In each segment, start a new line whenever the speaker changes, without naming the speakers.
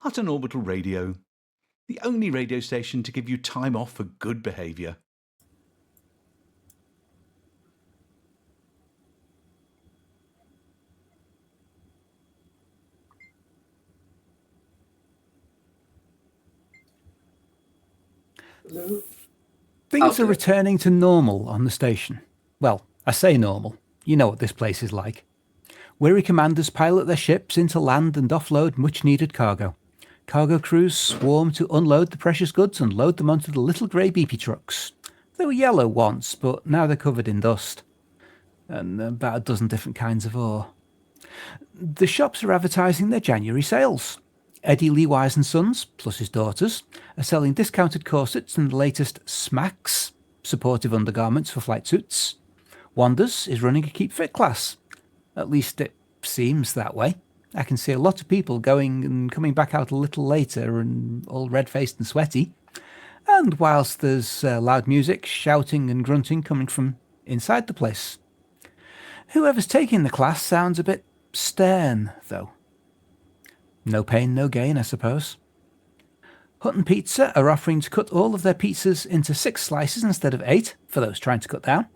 Hutton Orbital Radio, the only radio station to give you time off for good behaviour.
Things are returning to normal on the station. Well, I say normal. You know what this place is like. Weary commanders pilot their ships into land and offload much-needed cargo. Cargo crews swarm to unload the precious goods and load them onto the little grey beepy trucks. They were yellow once, but now they're covered in dust. And about a dozen different kinds of ore. The shops are advertising their January sales. Eddie Leewise and Sons, plus his daughters, are selling discounted corsets and the latest smacks, supportive undergarments for flight suits. Wanders is running a Keep Fit class. At least it seems that way. I can see a lot of people going and coming back out a little later and all red-faced and sweaty. And whilst there's loud music, shouting and grunting coming from inside the place. Whoever's taking the class sounds a bit stern, though. No pain, no gain, I suppose. Hutton Pizza are offering to cut all of their pizzas into 6 slices instead of 8, for those trying to cut down.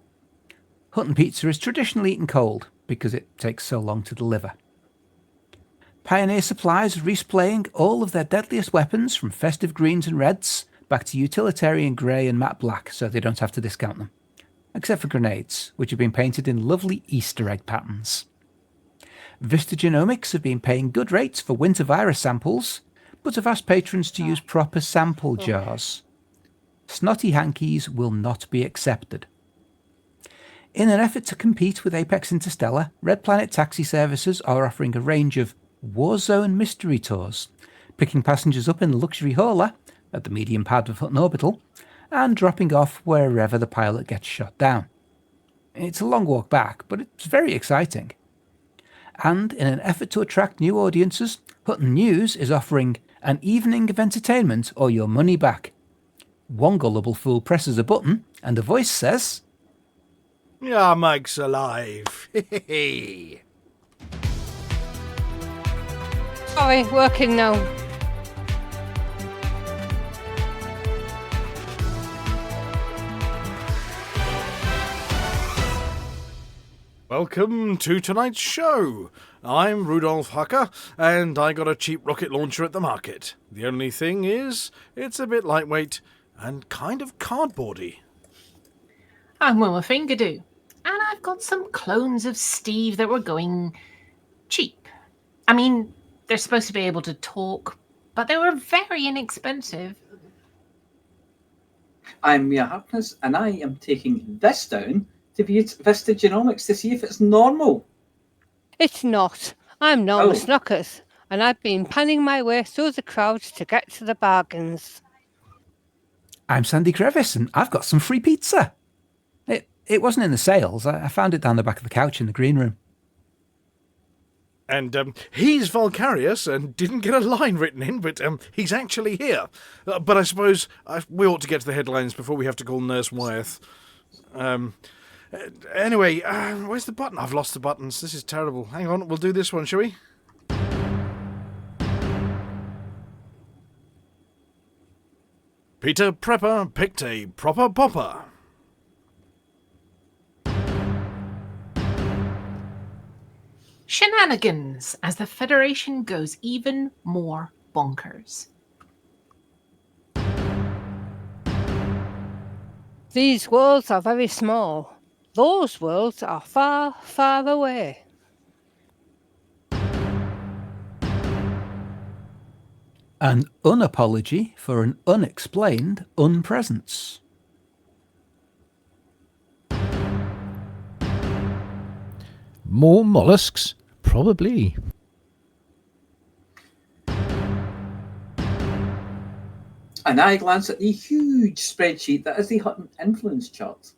Hutton Pizza is traditionally eaten cold, because it takes so long to deliver. Pioneer Supplies are resplaying all of their deadliest weapons from festive greens and reds back to utilitarian grey and matte black, so they don't have to discount them. Except for grenades, which have been painted in lovely Easter egg patterns. Vista Genomics have been paying good rates for winter virus samples, but have asked patrons to use proper sample jars. Snotty hankies will not be accepted. In an effort to compete with Apex Interstellar, Red Planet Taxi Services are offering a range of Warzone mystery tours, picking passengers up in the luxury hauler at the medium pad of Hutton Orbital and dropping off wherever the pilot gets shot down. It's a long walk back, but it's very exciting. And in an effort to attract new audiences, Hutton News is offering an evening of entertainment or your money back. One gullible fool presses a button and a voice says,
"Yeah, Mike's alive."
Sorry, working now.
Welcome to tonight's show. I'm Rudolph Hucker, and I got a cheap rocket launcher at the market. The only thing is, it's a bit lightweight and kind of cardboardy.
I'm Wilma Fingerdo, and I've got some clones of Steve that were going cheap. I mean, they're supposed to be able to talk, but they were very inexpensive.
I'm Mia Harkness, and I am taking this down to view Vista Genomics to see if it's normal.
It's not. I'm Norma Snockers, and I've been panning my way through the crowds to get to the bargains.
I'm Sandy Crevice, and I've got some free pizza. It wasn't in the sales. I found it down the back of the couch in the green room.
And he's Volcarius and didn't get a line written in, but he's actually here. But I suppose we ought to get to the headlines before we have to call Nurse Wyeth. Anyway, where's the button? I've lost the buttons. This is terrible. Hang on, we'll do this one, shall we? Peter Prepper picked a proper popper.
Shenanigans as the Federation goes even more bonkers.
These worlds are very small. Those worlds are far, far away.
An unapology for an unexplained unpresence.
More mollusks? Probably.
And I glance at the huge spreadsheet that is the Hutton Influence Chart.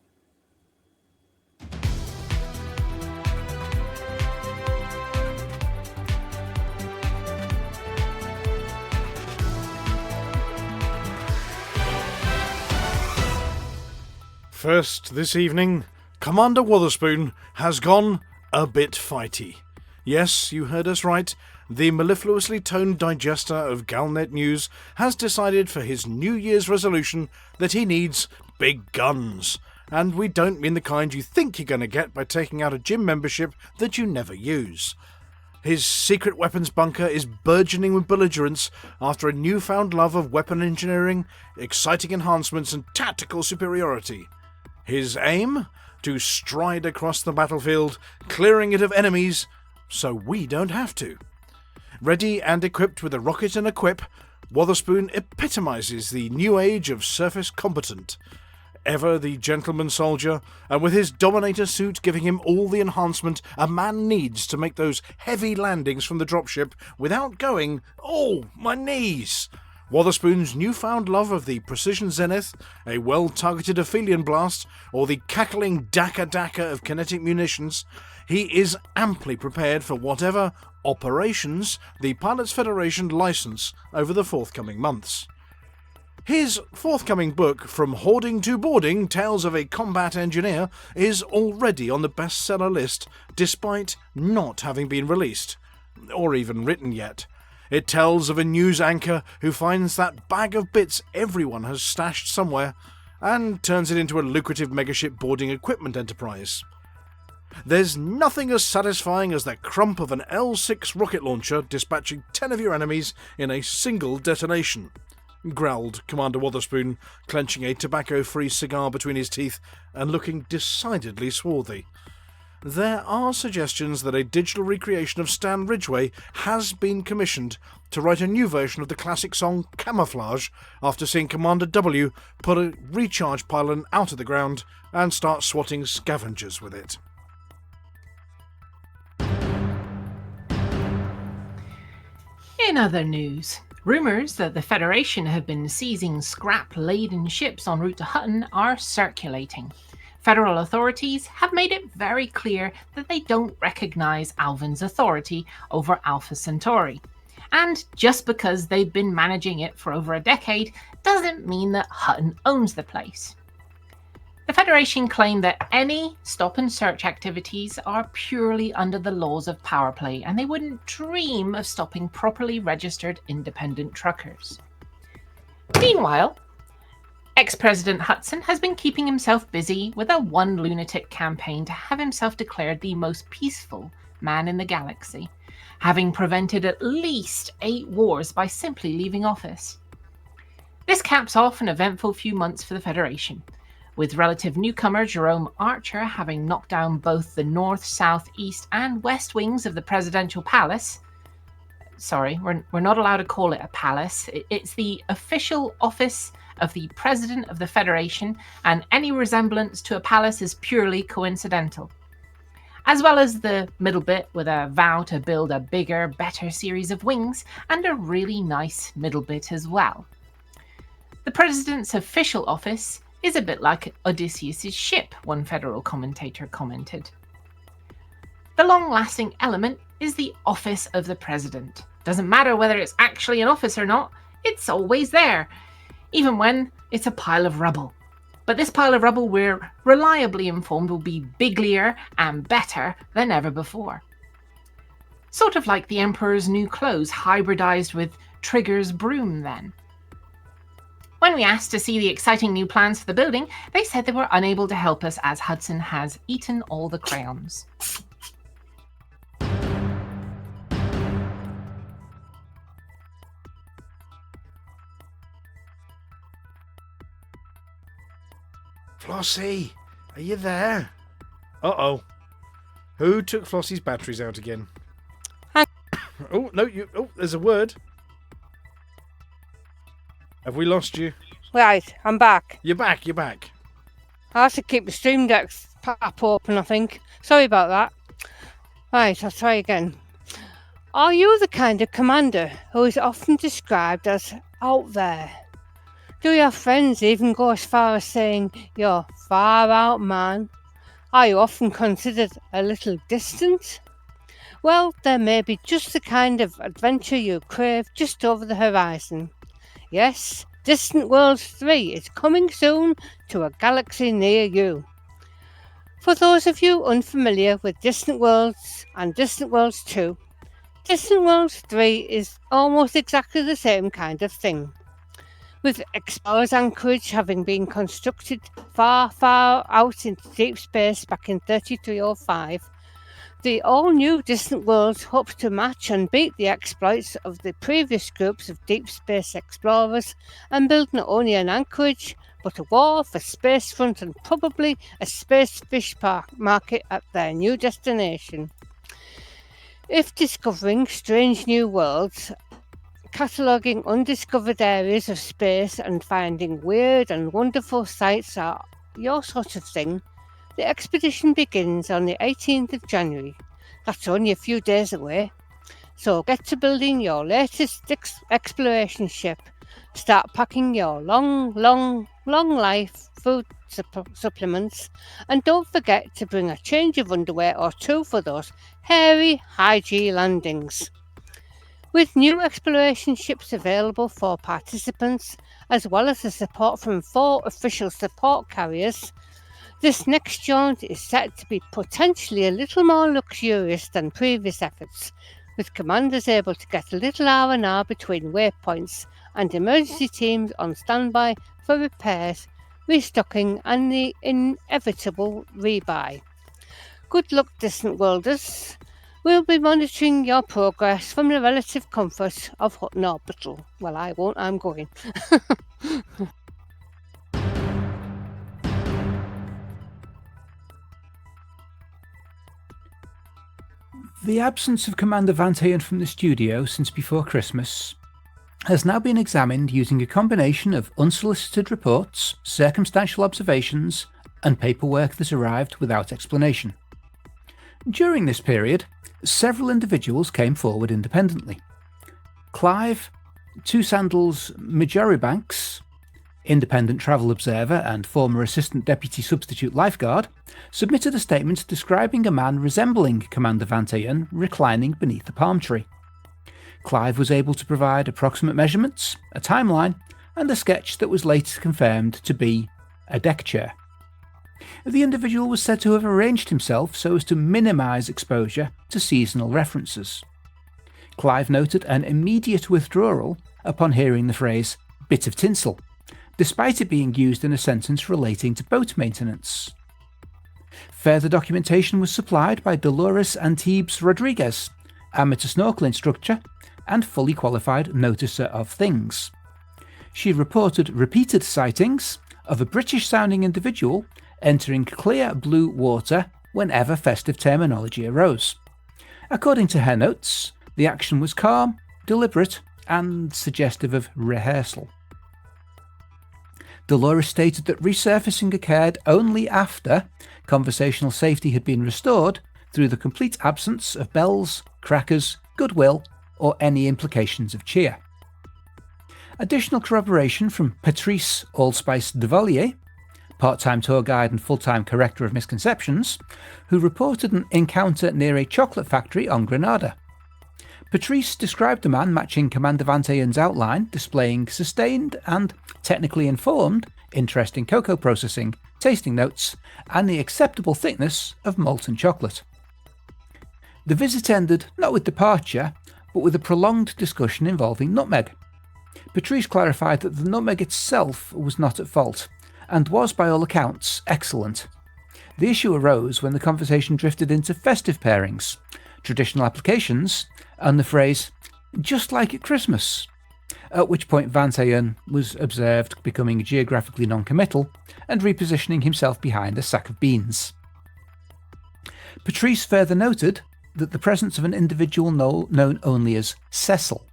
First this evening, Commander Wotherspoon has gone a bit fighty. Yes, you heard us right. the mellifluously toned digester of Galnet News has decided for his New Year's resolution that he needs big guns. And we don't mean the kind you think you're going to get by taking out a gym membership that you never use. His secret weapons bunker is burgeoning with belligerence after a newfound love of weapon engineering, exciting enhancements and tactical superiority. His aim? To stride across the battlefield, clearing it of enemies, so we don't have to. Ready and equipped with a rocket and a quip, Wotherspoon epitomises the new age of surface combatant. Ever the gentleman soldier, and with his Dominator suit giving him all the enhancement a man needs to make those heavy landings from the dropship without going, "Oh, my knees!" Wotherspoon's newfound love of the precision zenith, a well-targeted Aphelion blast, or the cackling Daka of kinetic munitions, he is amply prepared for whatever operations the Pilots Federation license over the forthcoming months. His forthcoming book, From Hoarding to Boarding, Tales of a Combat Engineer, is already on the bestseller list, despite not having been released, or even written yet. It tells of a news anchor who finds that bag of bits everyone has stashed somewhere, and turns it into a lucrative megaship boarding equipment enterprise. There's nothing as satisfying as the crump of an L6 rocket launcher dispatching 10 of your enemies in a single detonation, growled Commander Wotherspoon, clenching a tobacco-free cigar between his teeth and looking decidedly swarthy. There are suggestions that a digital recreation of Stan Ridgway has been commissioned to write a new version of the classic song Camouflage after seeing Commander W put a recharge pylon out of the ground and start swatting scavengers with it.
In other news, rumours that the Federation have been seizing scrap-laden ships en route to Hutton are circulating. Federal authorities have made it very clear that they don't recognise Alvin's authority over Alpha Centauri. And just because they've been managing it for over a decade doesn't mean that Hutton owns the place. The Federation claim that any stop and search activities are purely under the laws of power play, and they wouldn't dream of stopping properly registered independent truckers. Meanwhile, ex-President Hudson has been keeping himself busy with a one lunatic campaign to have himself declared the most peaceful man in the galaxy, having prevented at least 8 wars by simply leaving office. This caps off an eventful few months for the Federation, with relative newcomer Jerome Archer having knocked down both the north, south, east and west wings of the presidential palace. Sorry, we're not allowed to call it a palace. It's the official office of the President of the Federation, and any resemblance to a palace is purely coincidental. As well as the middle bit with a vow to build a bigger, better series of wings, and a really nice middle bit as well. The President's official office is a bit like Odysseus' ship, one federal commentator commented. The long-lasting element is the office of the President. Doesn't matter whether it's actually an office or not, it's always there, even when it's a pile of rubble. But this pile of rubble, we're reliably informed, will be biglier and better than ever before. Sort of like the Emperor's new clothes hybridized with Trigger's broom then. When we asked to see the exciting new plans for the building, they said they were unable to help us as Hudson has eaten all the crayons.
Flossy, are you there? Uh-oh. Who took Flossy's batteries out again? Oh, no, there's a word. Have we lost you?
Right, I'm back.
You're back.
I have to keep the Stream Deck app open, I think. Sorry about that. Right, I'll try again. Are you the kind of commander who is often described as out there? Do your friends even go as far as saying you're far out, man? Are you often considered a little distant? Well, there may be just the kind of adventure you crave just over the horizon. Yes, Distant Worlds 3 is coming soon to a galaxy near you. For those of you unfamiliar with Distant Worlds and Distant Worlds 2, Distant Worlds 3 is almost exactly the same kind of thing, with Explorer's Anchorage having been constructed far, far out into deep space back in 3305. The all-new Distant Worlds hopes to match and beat the exploits of the previous groups of deep space explorers and build not only an anchorage, but a wharf, a space front and probably a space fish market at their new destination. If discovering strange new worlds, cataloguing undiscovered areas of space and finding weird and wonderful sights are your sort of thing, the expedition begins on the 18th of January. That's only a few days away. So get to building your latest exploration ship. Start packing your long life food supplements. And don't forget to bring a change of underwear or two for those hairy, high-G landings. With new exploration ships available for participants, as well as the support from 4 official support carriers, this next jaunt is set to be potentially a little more luxurious than previous efforts, with commanders able to get a little R&R between waypoints and emergency teams on standby for repairs, restocking and the inevitable rebuy. Good luck, Distant Worlders. We'll be monitoring your progress from the relative comfort of Hutton Orbital. Well, I won't, I'm going.
The absence of Commander Vantayan from the studio since before Christmas has now been examined using a combination of unsolicited reports, circumstantial observations, and paperwork that arrived without explanation. During this period, several individuals came forward independently. Clive, Two Sandals Majoribanks, independent travel observer and former assistant deputy substitute lifeguard, submitted a statement describing a man resembling Commander Vantayan reclining beneath a palm tree. Clive was able to provide approximate measurements, a timeline, and a sketch that was later confirmed to be a deck chair. The individual was said to have arranged himself so as to minimise exposure to seasonal references. Clive noted an immediate withdrawal upon hearing the phrase "bit of tinsel," despite it being used in a sentence relating to boat maintenance. Further documentation was supplied by Dolores Antibes Rodriguez, amateur snorkel instructor and fully qualified noticer of things. She reported repeated sightings of a British-sounding individual entering clear blue water whenever festive terminology arose. According to her notes, the action was calm, deliberate, and suggestive of rehearsal. Dolores stated that resurfacing occurred only after conversational safety had been restored through the complete absence of bells, crackers, goodwill, or any implications of cheer. Additional corroboration from Patrice Allspice Devalier, part-time tour guide and full-time corrector of misconceptions, who reported an encounter near a chocolate factory on Grenada. Patrice described a man matching Commander Vantayan's outline, displaying sustained and technically informed interest in cocoa processing, tasting notes, and the acceptable thickness of molten chocolate. The visit ended not with departure, but with a prolonged discussion involving nutmeg. Patrice clarified that the nutmeg itself was not at fault, and was by all accounts excellent. The issue arose when the conversation drifted into festive pairings, traditional applications, and the phrase, "just like at Christmas," at which point Vantayan was observed becoming geographically non-committal and repositioning himself behind a sack of beans. Patrice further noted that the presence of an individual known only as Cecil,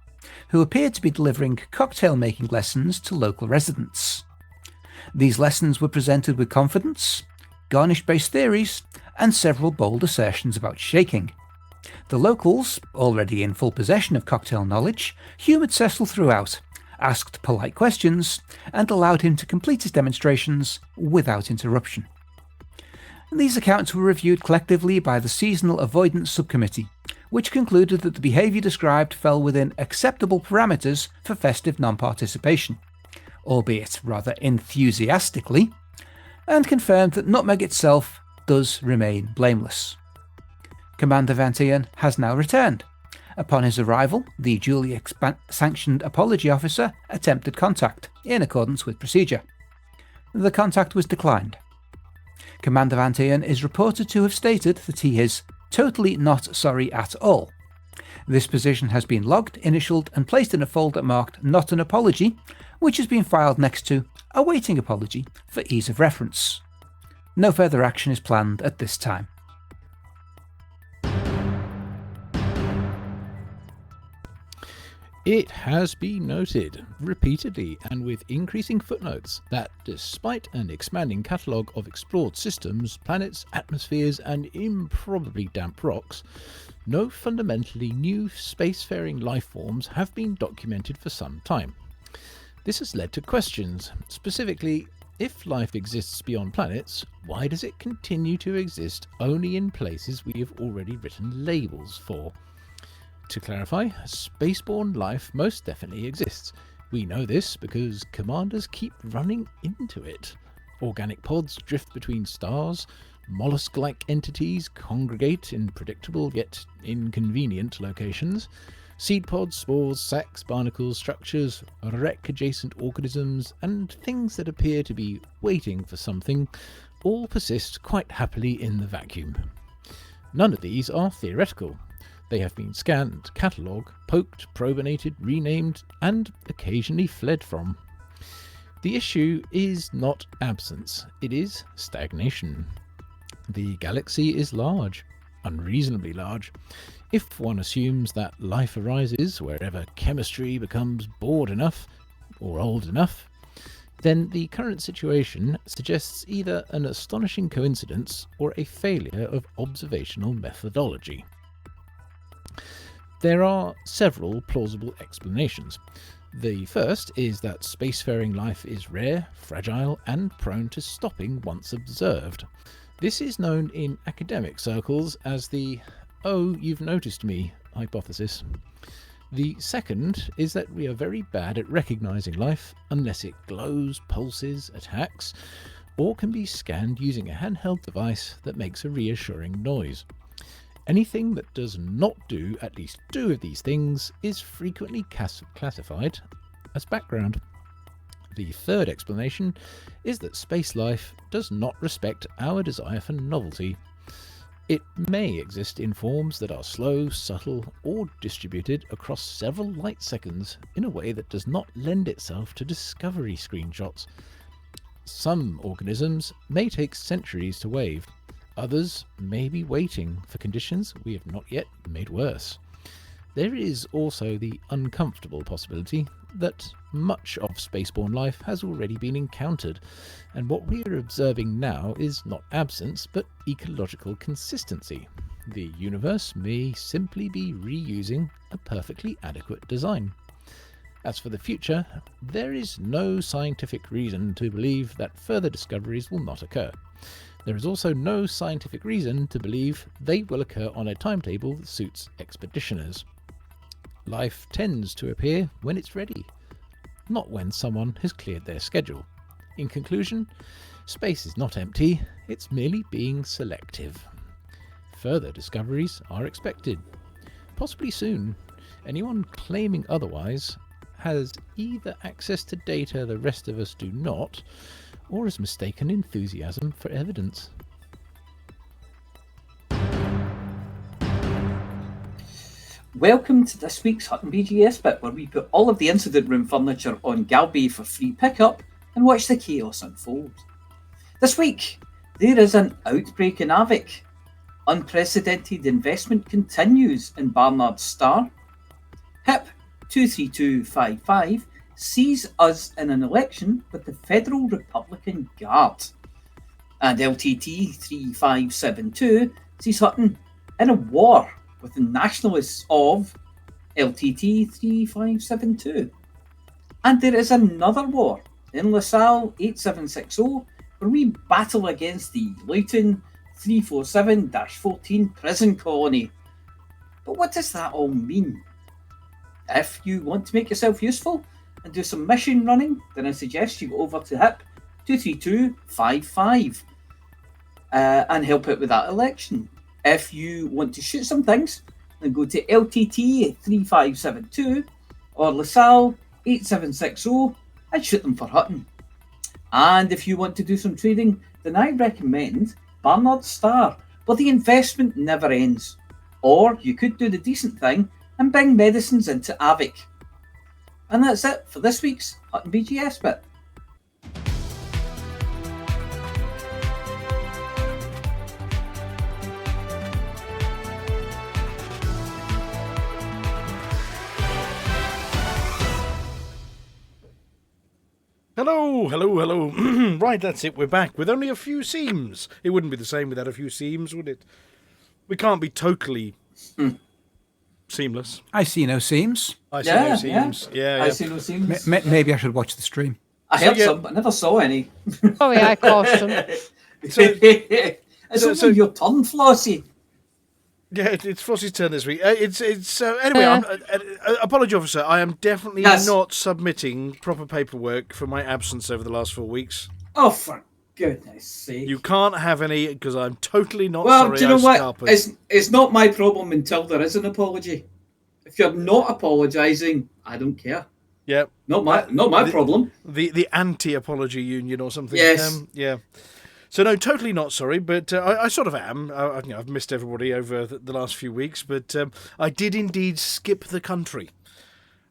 who appeared to be delivering cocktail-making lessons to local residents. These lessons were presented with confidence, garnish-based theories, and several bold assertions about shaking. The locals, already in full possession of cocktail knowledge, humoured Cecil throughout, asked polite questions, and allowed him to complete his demonstrations without interruption. These accounts were reviewed collectively by the Seasonal Avoidance Subcommittee, which concluded that the behaviour described fell within acceptable parameters for festive non-participation, albeit rather enthusiastically, and confirmed that nutmeg itself does remain blameless. Commander Vantayan has now returned, Upon his arrival, the duly sanctioned apology officer attempted contact, in accordance with procedure. The contact was declined. Commander Van Tieren is reported to have stated that he is totally not sorry at all. This position has been logged, initialed and placed in a folder marked Not an Apology, which has been filed next to Awaiting Apology for ease of reference. No further action is planned at this time.
It has been noted, repeatedly and with increasing footnotes, that despite an expanding catalogue of explored systems, planets, atmospheres and improbably damp rocks, no fundamentally new spacefaring life forms have been documented for some time. This has led to questions, specifically, if life exists beyond planets, why does it continue to exist only in places we have already written labels for? To clarify, spaceborne life most definitely exists. We know this because commanders keep running into it. Organic pods drift between stars, mollusk-like entities congregate in predictable yet inconvenient locations, seed pods, spores, sacs, barnacles, structures, wreck adjacent organisms, and things that appear to be waiting for something all persist quite happily in the vacuum. None of these are theoretical. They have been scanned, catalogued, poked, probinated, renamed, and occasionally fled from. The issue is not absence, it is stagnation. The galaxy is large, unreasonably large. If one assumes that life arises wherever chemistry becomes bored enough, or old enough, then the current situation suggests either an astonishing coincidence or a failure of observational methodology. There are several plausible explanations. The first is that spacefaring life is rare, fragile, and prone to stopping once observed. This is known in academic circles as the "oh, you've noticed me" hypothesis. The second is that we are very bad at recognizing life unless it glows, pulses, attacks, or can be scanned using a handheld device that makes a reassuring noise. Anything that does not do at least two of these things is frequently classified as background. The third explanation is that space life does not respect our desire for novelty. It may exist in forms that are slow, subtle, or distributed across several light seconds in a way that does not lend itself to discovery screenshots. Some organisms may take centuries to wave. Others may be waiting for conditions we have not yet made worse. There is also the uncomfortable possibility that much of spaceborne life has already been encountered, and what we are observing now is not absence but ecological consistency. The universe may simply be reusing a perfectly adequate design. As for the future, there is no scientific reason to believe that further discoveries will not occur. There is also no scientific reason to believe they will occur on a timetable that suits expeditioners. Life tends to appear when it's ready, not when someone has cleared their schedule. In conclusion, space is not empty, it's merely being selective. Further discoveries are expected, possibly soon. Anyone claiming otherwise has either access to data the rest of us do not, or has mistaken enthusiasm for evidence.
Welcome to this week's Hutton BGS bit, where we put all of the incident room furniture on Galbay for free pickup and watch the chaos unfold. This week, there is an outbreak in Avik. Unprecedented investment continues in Barnard's Star. HIP 23255 sees us in an election with the Federal Republican Guard. And LTT 3572 sees Hutton in a war with the nationalists of LTT 3572. And there is another war in LaSalle 8760 where we battle against the Luton 347-14 prison colony. But what does that all mean? If you want to make yourself useful and do some mission running, then I suggest you go over to HIP 23255 and help out with that election. If you want to shoot some things, then go to LTT 3572 or LaSalle 8760 and shoot them for Hutton. And if you want to do some trading, then I recommend Barnard's Star, where the investment never ends. Or you could do the decent thing and bring medicines into Avic. And that's it for this week's Hutton BGS bit.
Hello. Right, that's it. We're back with only a few seams. It wouldn't be the same without a few seams, would it? We can't be totally seamless.
I see no seams.
I see no seams. Yeah.
I see no seams.
Maybe I should watch the stream.
I heard some, but I never saw any.
Sorry, I caused them.
It's only your turn, Flossy.
Yeah, it's Flossy's turn this week. Anyway, apology, officer. I am definitely not submitting proper paperwork for my absence over the last 4 weeks.
Oh, for goodness sake!
You can't have any because I'm totally not
well,
sorry.
Do you know what? It's not my problem until there is an apology. If you're not apologising, I don't care.
Yeah,
not my problem.
The anti-apology union or something.
Yes.
Yeah. So no, totally not sorry, but I sort of am. I've missed everybody over the last few weeks, but I did indeed skip the country.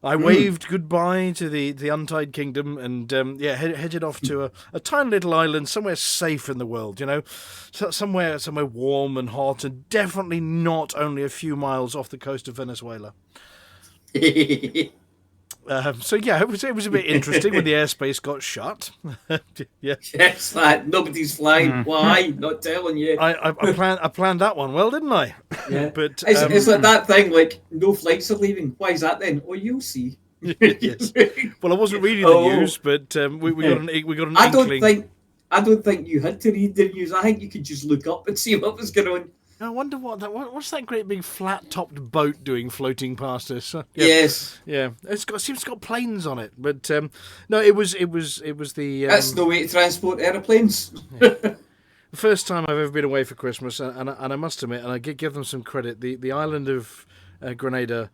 I waved goodbye to the Untied Kingdom and headed off to a tiny little island somewhere safe in the world, somewhere warm and hot, and definitely not only a few miles off the coast of Venezuela. It was a bit interesting when the airspace got shut. Yeah.
Yes, nobody's flying. Why? Not telling you.
I planned that one well, didn't I?
Yeah.
But
it's like that thing, like no flights are leaving. Why is that then? Oh, you'll see.
Yes. Well, I wasn't reading the news, but we got an inkling.
I don't think you had to read the news. I think you could just look up and see what was going on.
I wonder what's that great big flat-topped boat doing floating past us?
Yes.
Yeah. Seems it's got planes on it, but no, it was the.
That's no way to transport aeroplanes.
The first time I've ever been away for Christmas, and I must admit, and I give them some credit. The island of Grenada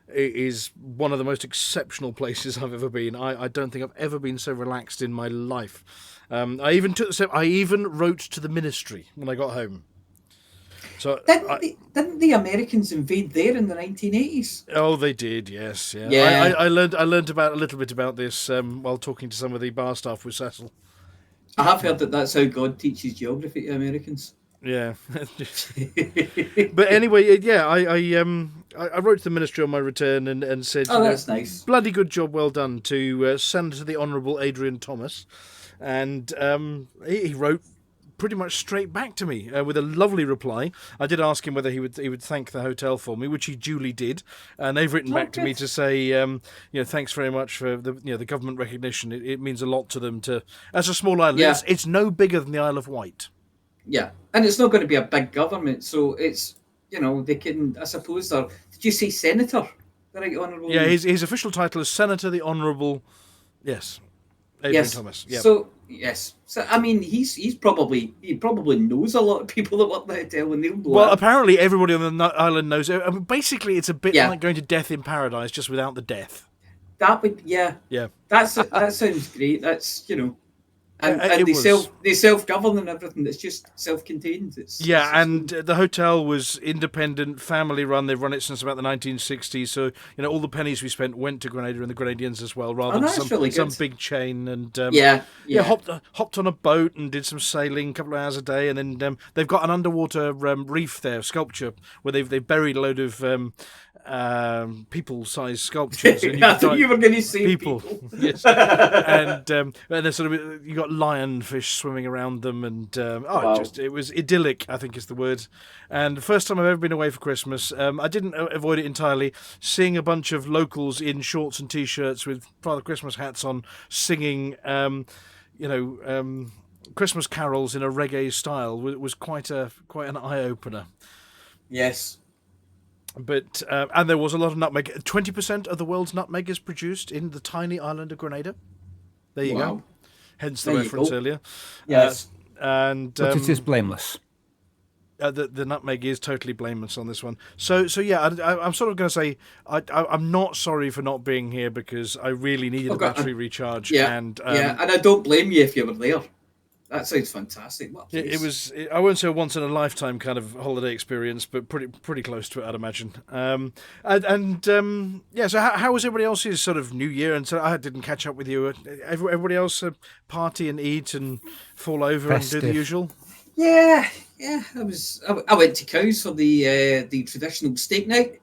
is one of the most exceptional places I've ever been. I don't think I've ever been so relaxed in my life. I even wrote to the ministry when I got home. So
didn't the Americans invade there in the 1980s?
Oh, they did. Yes, yeah.
Yeah.
I learned a little bit about this while talking to some of the bar staff with Cecil.
I have heard that's how God teaches geography to Americans.
Yeah. But anyway, yeah, I wrote to the ministry on my return and said,
that's nice.
Bloody good job, well done to Senator the Honourable Adrian Thomas, and he wrote pretty much straight back to me with a lovely reply. I did ask him whether he would thank the hotel for me, which he duly did, and they've written back to me to say, thanks very much for the government recognition. It means a lot to them. As a small island, it's no bigger than the Isle of Wight.
Yeah, and it's not going to be a big government, so it's they can. I suppose did you say senator? The right honourable.
Yeah, his official title is Senator the Honourable. Yes. Adrian Thomas. Yep.
So yes, I mean he probably knows a lot of people that work at the hotel, and they'll know.
Well, apparently everybody on the island knows. I mean, basically, it's a bit like going to Death in Paradise, just without the death.
That would yeah. That sounds great. That's and they self-govern and everything. It's just self-contained.
And the hotel was independent, family-run. They've run it since about the 1960s. So all the pennies we spent went to Grenada and the Grenadians as well, rather than some big chain. And hopped on a boat and did some sailing, a couple of hours a day, and then they've got an underwater reef there, sculpture, where they've buried a load of people-sized sculptures. And
I thought you were going to say people.
Yes, and there's sort of you got lionfish swimming around them, and it was idyllic, I think is the word. And the first time I've ever been away for Christmas, I didn't avoid it entirely. Seeing a bunch of locals in shorts and t-shirts with Father Christmas hats on, singing, Christmas carols in a reggae style was quite an eye opener.
Yes.
But and there was a lot of nutmeg. 20% of the world's nutmeg is produced in the tiny island of Grenada. There you go. Hence the reference earlier.
Yes.
But it is blameless.
The nutmeg is totally blameless on this one. So yeah, I'm sort of going to say I'm not sorry for not being here because I really needed a battery recharge.
Yeah,
and
and I don't blame you if you were there. That sounds fantastic.
It was. I won't say a once in a lifetime kind of holiday experience, but pretty close to it, I'd imagine. So how was everybody else's sort of New Year? And so I didn't catch up with you. Everybody else party and eat and fall over
Festive.
and do the usual.
Yeah. I went to Cowes for the traditional steak night,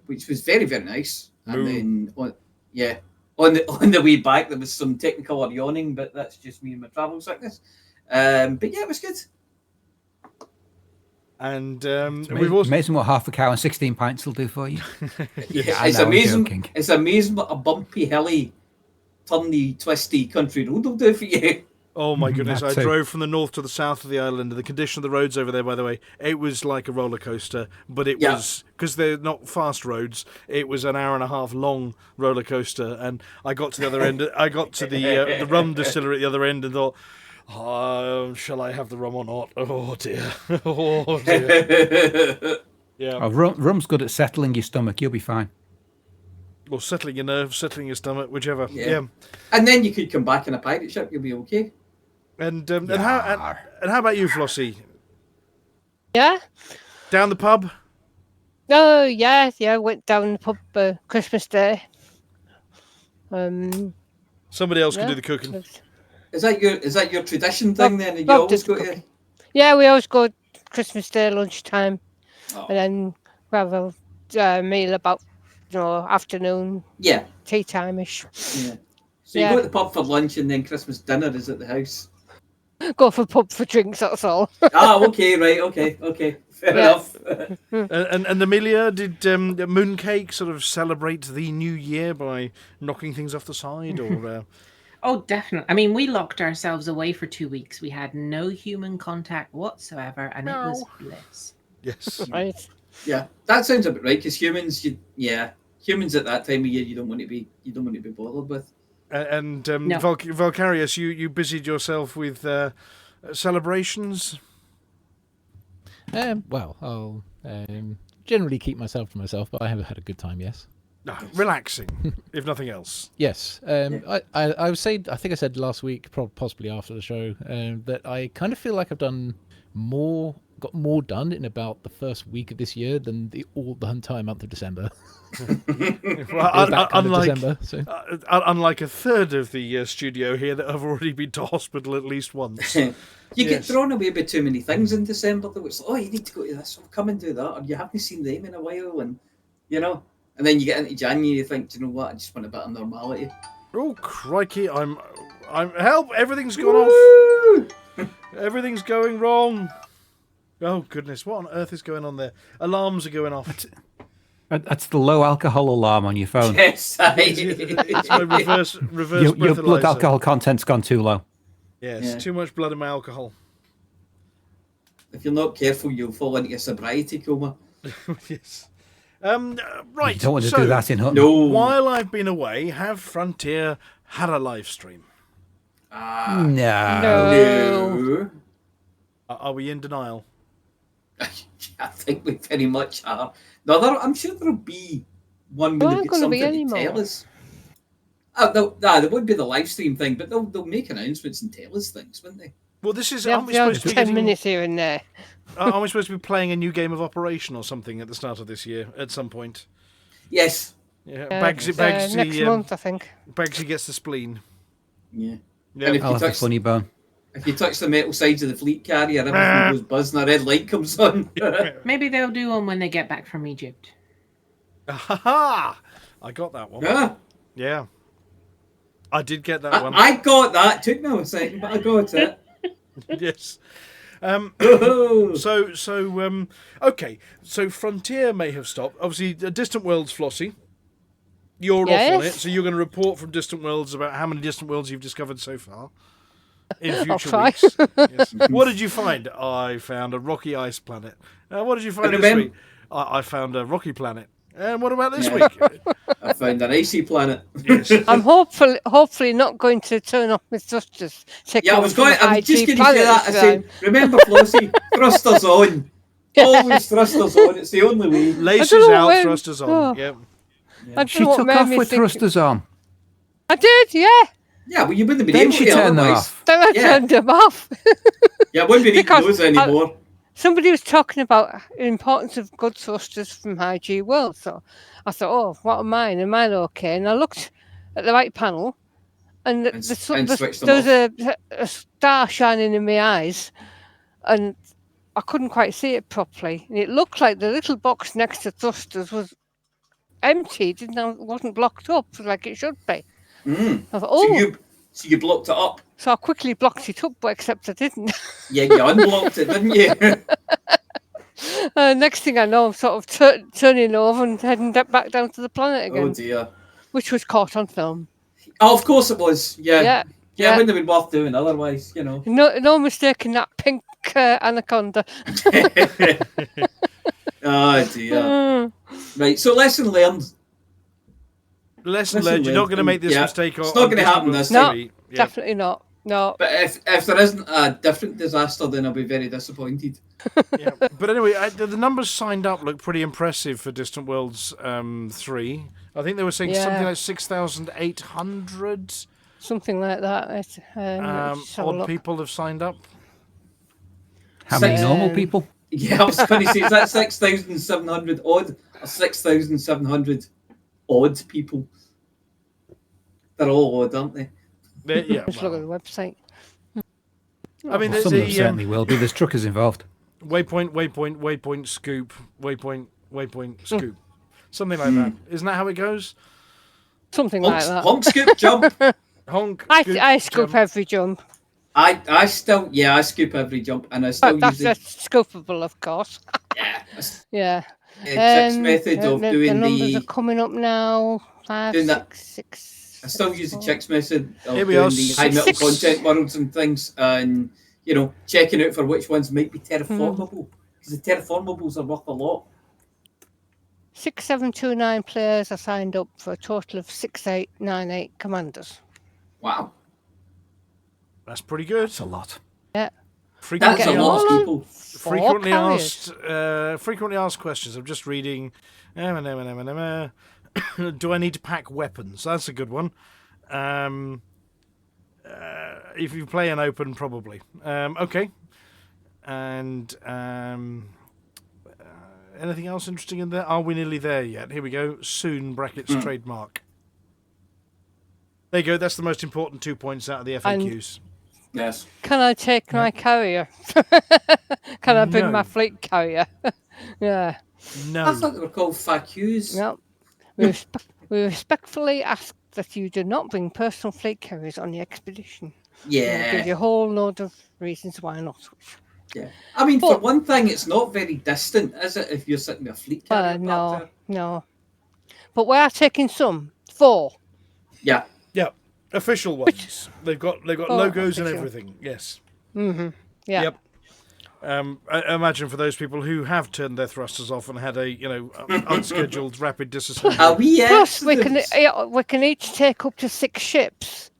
which was very, very nice. And then on the way back there was some technical yawning, but that's just me and my travel sickness. But yeah, it was good.
And
amazing what half a cow and 16 pints will do for you.
It's amazing. It's amazing what a bumpy, hilly, turny, twisty country road will do for you.
Oh my goodness, I drove from the north to the south of the island. The condition of the roads over there, by the way, it was like a roller coaster, but it was, because they're not fast roads, it was an hour and a half long roller coaster. And I got to the other end, I got to the rum distillery at the other end and thought, shall I have the rum or not? Oh dear. Oh dear. Yeah.
Oh, rum's good at settling your stomach, you'll be fine.
Or settling your nerves, settling your stomach, whichever. Yeah.
And then you could come back in a pirate ship, you'll be okay.
And how about you, Flossy?
Yeah.
Down the pub?
Oh yeah. Went down the pub Christmas Day.
Somebody else can do the cooking.
Is that your tradition thing then? And you always go to?
Yeah, we always go Christmas Day lunchtime,
Oh.
and then we have a meal about afternoon.
Yeah.
Tea time-ish.
Yeah. So you go to the pub for lunch and then Christmas dinner is at the house.
Go for pub for drinks, that's all.
Okay, right, okay. Fair enough.
And Amelia, did Mooncake sort of celebrate the new year by knocking things off the side, or?
Oh, definitely. I mean, we locked ourselves away for 2 weeks. We had no human contact whatsoever, and it was bliss.
Yes.
Right.
Yeah, that sounds a bit right. Because humans at that time of year, you don't want to be bothered with.
And
No.
Valcarius, you busied yourself with celebrations.
Well, I'll generally keep myself to myself, but I have had a good time. Yes.
Relaxing, if nothing else.
Yes. I would say, I think I said last week, possibly after the show, that I kind of feel like I've got more done in about the first week of this year than the entire month of December.
Well, unlike a third of the studio here that have already been to hospital at least once.
You get thrown away by too many things in December. Though it's you need to go to this, come and do that, or you haven't seen them in a while, and and then you get into January, you think, do you know what? I just want a bit of normality.
Oh crikey! I'm help! Everything's gone off. Everything's going wrong. Oh goodness! What on earth is going on there? Alarms are going off.
That's the low alcohol alarm on your phone.
Yes,
it's my reverse
your blood alcohol content's gone too low.
Yes, too much blood in my alcohol.
If you're not careful, you'll fall into a sobriety coma.
Yes. Right.
You don't want to do that in Hutton.
No.
While I've been away, have Frontier had a live stream?
No.
Are we in denial?
I think we very much are. No, I'm sure there'll be one when they've got something to tell us. There won't be the live stream thing, but they'll make announcements and tell us things, won't they?
Well, this is.
Aren't we supposed to be 10 minutes here and there?
Are we supposed to be playing a new game of Operation or something at the start of this year at some point?
Yes.
Yeah,
Bagsy, next month, I think.
Bagsy gets the spleen.
Yeah.
Yeah.
I'll have a funny bone.
If you touch the metal sides of the fleet carrier, everything goes buzz and a red light comes on.
Maybe they'll do them when they get back from Egypt.
Ha! I got that one. Yeah. I did get that one.
I got that. Took me a second, but I got it.
Yes. Okay. So Frontier may have stopped. Obviously, Distant Worlds, Flossy. You're off on it, so you're going to report from Distant Worlds about how many Distant Worlds you've discovered so far in future weeks. Yes. What did you find? I found a rocky ice planet. What did you find this week? I found a rocky planet. And what about this
Yeah.
week?
I found an icy planet.
Yes.
I'm hopefully not going to turn off my thrusters.
Yeah, I was just going to say that. I said, remember, Flossy, thrusters on. Always thrusters on. It's the only way.
Laces out, thrusters on. Yep.
She took off with thrusters on.
I did, yeah.
Yeah, well, you wouldn't have been
Then
able
she
to
turned them
otherwise.
off.
Then I turned them off.
Yeah, I wouldn't be needing those anymore.
Somebody was talking about the importance of good thrusters from High G World. So I thought, oh, what are mine? Am I okay? And I looked at the right panel, and there was a star shining in my eyes, and I couldn't quite see it properly. And it looked like the little box next to thrusters was empty. It wasn't blocked up like it should be. I thought, oh.
So you blocked it up?
So I quickly blocked it up, but except I didn't.
Yeah, you unblocked it, didn't you?
Next thing I know, I'm sort of turning over and heading back down to the planet again.
Oh, dear.
Which was caught on film.
Oh, of course it was. Yeah. Yeah, it wouldn't have been worth doing otherwise, you know.
No mistaking that pink anaconda.
Oh, dear. Right, so lesson learned.
Lesson learned. You're not going to make this mistake.
It's not going to happen this time.
No, definitely not. No.
But if there isn't a different disaster, then I'll be very disappointed.
Yeah. But anyway, the numbers signed up look pretty impressive for Distant Worlds 3. I think they were saying something like 6,800.
Something like that.
Odd people have signed up.
How many normal people?
Yeah, I was going to say, is that 6,700 odd or 6,700 odd people? They're all odd, aren't they?
Yeah. Just look at the website.
I mean,
some of them certainly will be. There's truckers involved.
Waypoint, scoop, waypoint, scoop. Something like that. Isn't that how it goes?
Something like that.
Honk, scoop, jump.
Honk,
I scoop every jump.
I scoop every jump, and I still
that's
use
scoopable, of course.
Yeah.
Yeah.
Chicks method of doing
the numbers are coming up now. 5, 6.
I still use the chicks method of
Here we
doing
are.
the high metal content worlds and things, and checking out for which ones might be terraformable, because the terraformables are worth a lot.
6729 players are signed up for a total of 6898 commanders.
Wow,
that's pretty good.
That's a lot.
Yeah,
that's a lot of people.
Frequently asked questions. I'm just reading. Do I need to pack weapons? That's a good one. If you play an open, probably. Okay. And anything else interesting in there? Are we nearly there yet? Here we go. Soon, brackets, trademark. There you go. That's the most important 2 points out of the FAQs.
Yes.
Can I take my carrier? Can I bring my fleet carrier? Yeah.
No. I thought they were called FAQs.
No. We respectfully ask that you do not bring personal fleet carriers on the expedition.
Yeah.
We'll give you a whole load of reasons why not.
Yeah. I mean, for one thing, it's not very distant, is it, if you're sitting with a fleet carrier?
No. But we are taking some. 4.
Yeah.
Yeah. Official ones. They've got logos and everything. Yes.
Mm-hmm. Yeah.
Yep. I imagine for those people who have turned their thrusters off and had a unscheduled rapid disassembly.
Plus, we can each take up to 6 ships.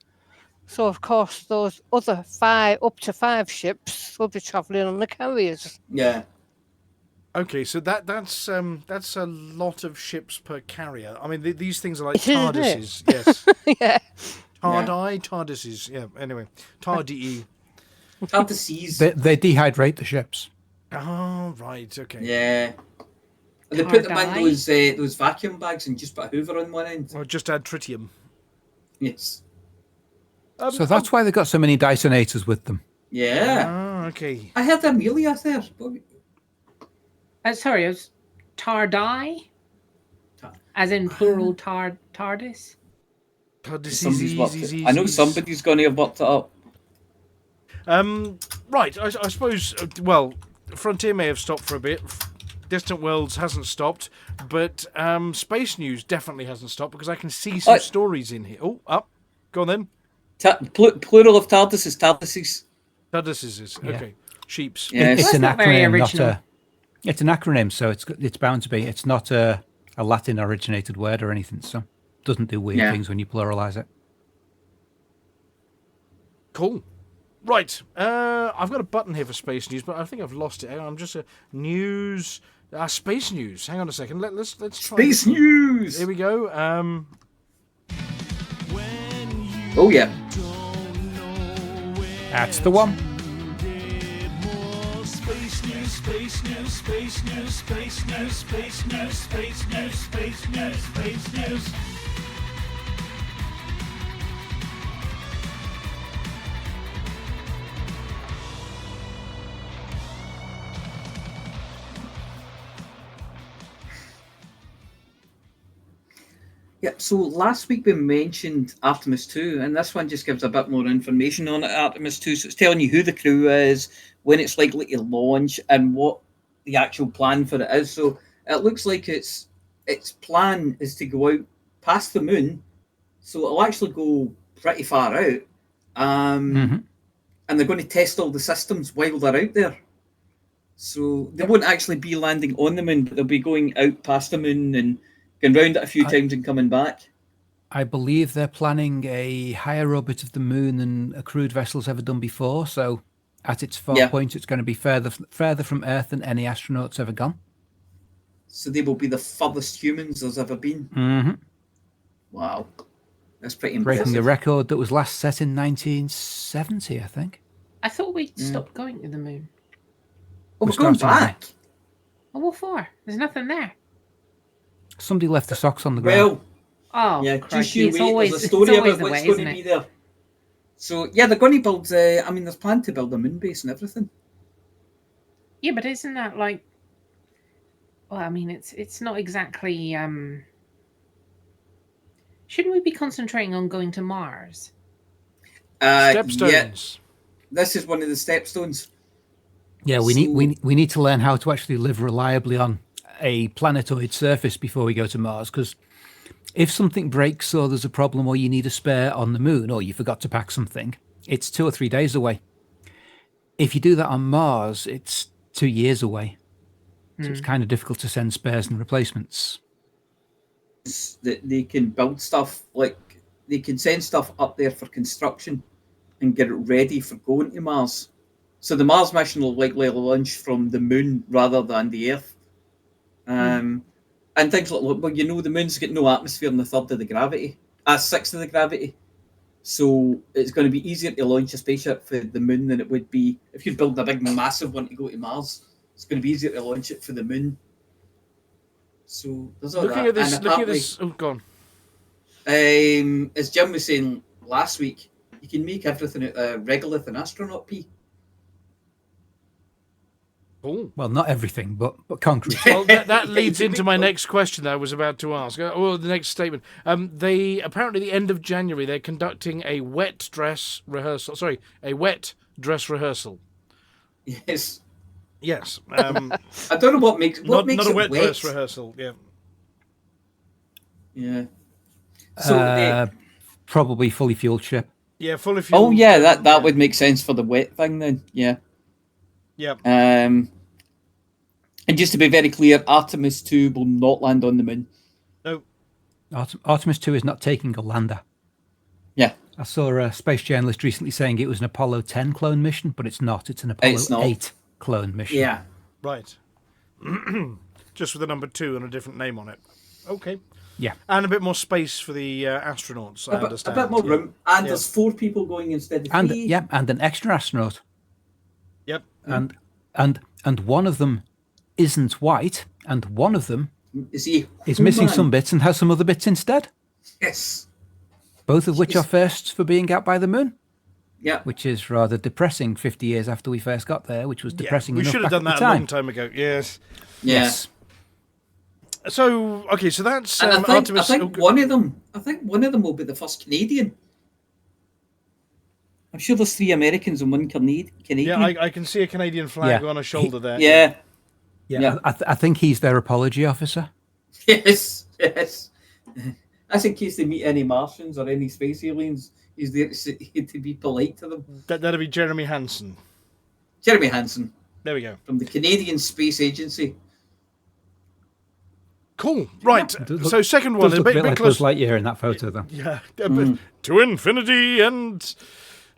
So of course those other 5 up to 5 ships will be travelling on the carriers.
Yeah.
Okay, so that's a lot of ships per carrier. I mean, these things are like TARDISes. Yes.
Yeah.
TARDISes. Yeah. Anyway, TARDIE.
TARDISes.
They dehydrate the ships.
Oh, right. Okay.
Yeah. And they put them in those vacuum bags and just put a hoover on one end.
Or just add tritium.
Yes.
So that's why they got so many Dysonators with them.
Yeah.
Oh, okay.
I heard Amelia there.
Sorry, it was TARDI? As in plural TARDIS?
I know somebody's going to have worked it up.
Right, I suppose, well, Frontier may have stopped for a bit. Distant Worlds hasn't stopped, but Space News definitely hasn't stopped because I can see some stories in here. Oh, up. Go on then.
Plural of TARDISes, TARDISes.
TARDISes, okay. Sheeps.
Yeah, it's an acronym, it's an acronym, so it's bound to be. It's not a a Latin originated word or anything, so it doesn't do weird things when you pluralize it.
Cool. Right. I've got a button here for space news, but I think I've lost it. Hang on, I'm just news. Space news. Hang on a second. Let's try
Space news.
Here we go.
Oh yeah.
That's the one.
Space news, space news, space news, space news, space news, space news, space news, space news.
Yeah, so last week we mentioned Artemis 2, and this one just gives a bit more information on it, Artemis 2. So it's telling you who the crew is, when it's likely to launch, and what the actual plan for it is. So it looks like its plan is to go out past the moon, so it'll actually go pretty far out. And they're going to test all the systems while they're out there. So they won't actually be landing on the moon, but they'll be going out past the moon and going round it a few times and coming back.
I believe they're planning a higher orbit of the moon than a crewed vessel's ever done before. So at its far point, it's going to be further from Earth than any astronaut's ever gone.
So they will be the furthest humans there's ever been.
Mm-hmm.
Wow. That's pretty impressive.
Breaking the record that was last set in 1970, I think.
I thought we'd stopped going to the moon.
Oh, we're going back.
Oh, what for? There's nothing there.
Somebody left the socks on the ground.
Well,
yeah,
crikey,
just you
it's
wait.
always,
There's a story about
the
what's
way,
going to
isn't
be
it?
there. So, yeah, they're going to build... there's planned to build a moon base and everything.
Yeah, but isn't that like... Well, I mean, it's not exactly... Shouldn't we be concentrating on going to Mars?
Stepstones.
Yeah, this is one of the stepstones.
Yeah, we need to learn how to actually live reliably on a planetoid surface before we go to Mars, because if something breaks or there's a problem or you need a spare on the moon or you forgot to pack something, it's 2 or 3 days away. If you do that on Mars, it's 2 years away. So it's kind of difficult to send spares and replacements.
That they can build stuff, like they can send stuff up there for construction and get it ready for going to Mars. So the Mars mission will likely launch from the moon rather than the Earth. And things like, well, you know, the moon's got no atmosphere and a third of the gravity, sixth of the gravity. So it's going to be easier to launch a spaceship for the moon than it would be if you build a big, massive one to go to Mars. It's going to be easier to launch it for the moon. So there's all
looking
that.
at this. Oh, go on.
As Jim was saying last week, you can make everything out of regolith and astronaut pee.
Oh.
Well, not everything, but concrete.
Well, that leads into my next question that I was about to ask. Or the next statement. They apparently the end of January they're conducting a wet dress rehearsal. Sorry, a wet dress rehearsal.
Yes.
Yes.
I don't know what makes
not
it
a wet
wet.
dress rehearsal. Yeah.
Yeah. So
probably fully fueled ship.
Yeah, fully fueled.
Oh yeah, that would make sense for the wet thing then. Yeah.
Yep.
And just to be very clear, Artemis 2 will not land on the moon.
No.
Artemis 2 is not taking a lander.
Yeah.
I saw a space journalist recently saying it was an Apollo 10 clone mission, but it's not. It's an Apollo 8 clone mission.
Yeah.
Right. Just with the number 2 and a different name on it. Okay.
Yeah.
And a bit more space for the astronauts, I understand.
A bit more room. And there's 4 people going instead of 3.
And an extra astronaut.
Yep.
And one of them isn't white, and one of them
is
missing some bits and has some other bits instead.
Yes.
Both of which are firsts for being out by the moon.
Yeah.
Which is rather depressing 50 years after we first got there, which was depressing enough.
We should have done that a long time ago. Yes.
Yes.
So okay, so that's
and
Artemis.
I think one of them will be the first Canadian. I'm sure there's 3 Americans and 1 Canadian.
Yeah, I can see a Canadian flag on a shoulder there.
Yeah.
I think he's their apology officer.
Yes. That's in case they meet any Martians or any space aliens. He's there to be polite to them.
That'd be Jeremy Hansen.
Jeremy Hansen.
There we go.
From the Canadian Space Agency.
Cool. Right.
Does
So second one,
Does
a
look a
bit
bit like
close.
Buzz Lightyear in that photo, though.
Yeah. To infinity and.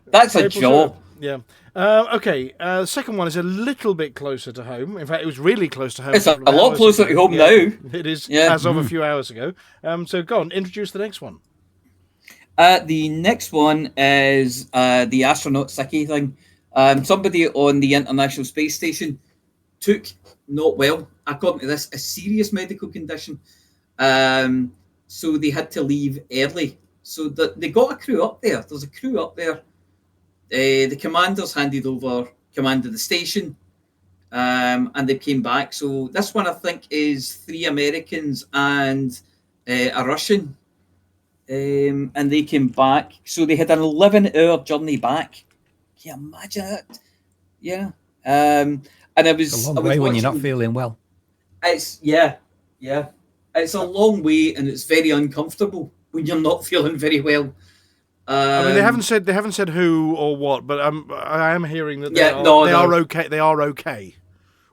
That's a
Maple
jaw.
syrup. Yeah. Okay. Second one is a little bit closer to home. In fact, it was really close to home.
It's a
couple of
lot
hours
closer
ago.
to home
Yeah,
now.
It is
Yeah.
as of a few hours ago. So go on, introduce the next one.
The next one is the astronaut sicky thing. Somebody on the International Space Station took, not well, according to this, a serious medical condition. So they had to leave early. So they got a crew up there. There's a crew up there. The commanders handed over command of the station, and they came back. So this one, I think, is 3 Americans and a Russian. And they came back. So they had an 11-hour journey back. Can you imagine it? Yeah. And I was
It's a long
I was
way when you're not
watching-
feeling well.
It's yeah. It's a long way, and it's very uncomfortable when you're not feeling very well.
I mean, they haven't said who or what, but I am hearing that they
Yeah,
are okay. They are okay,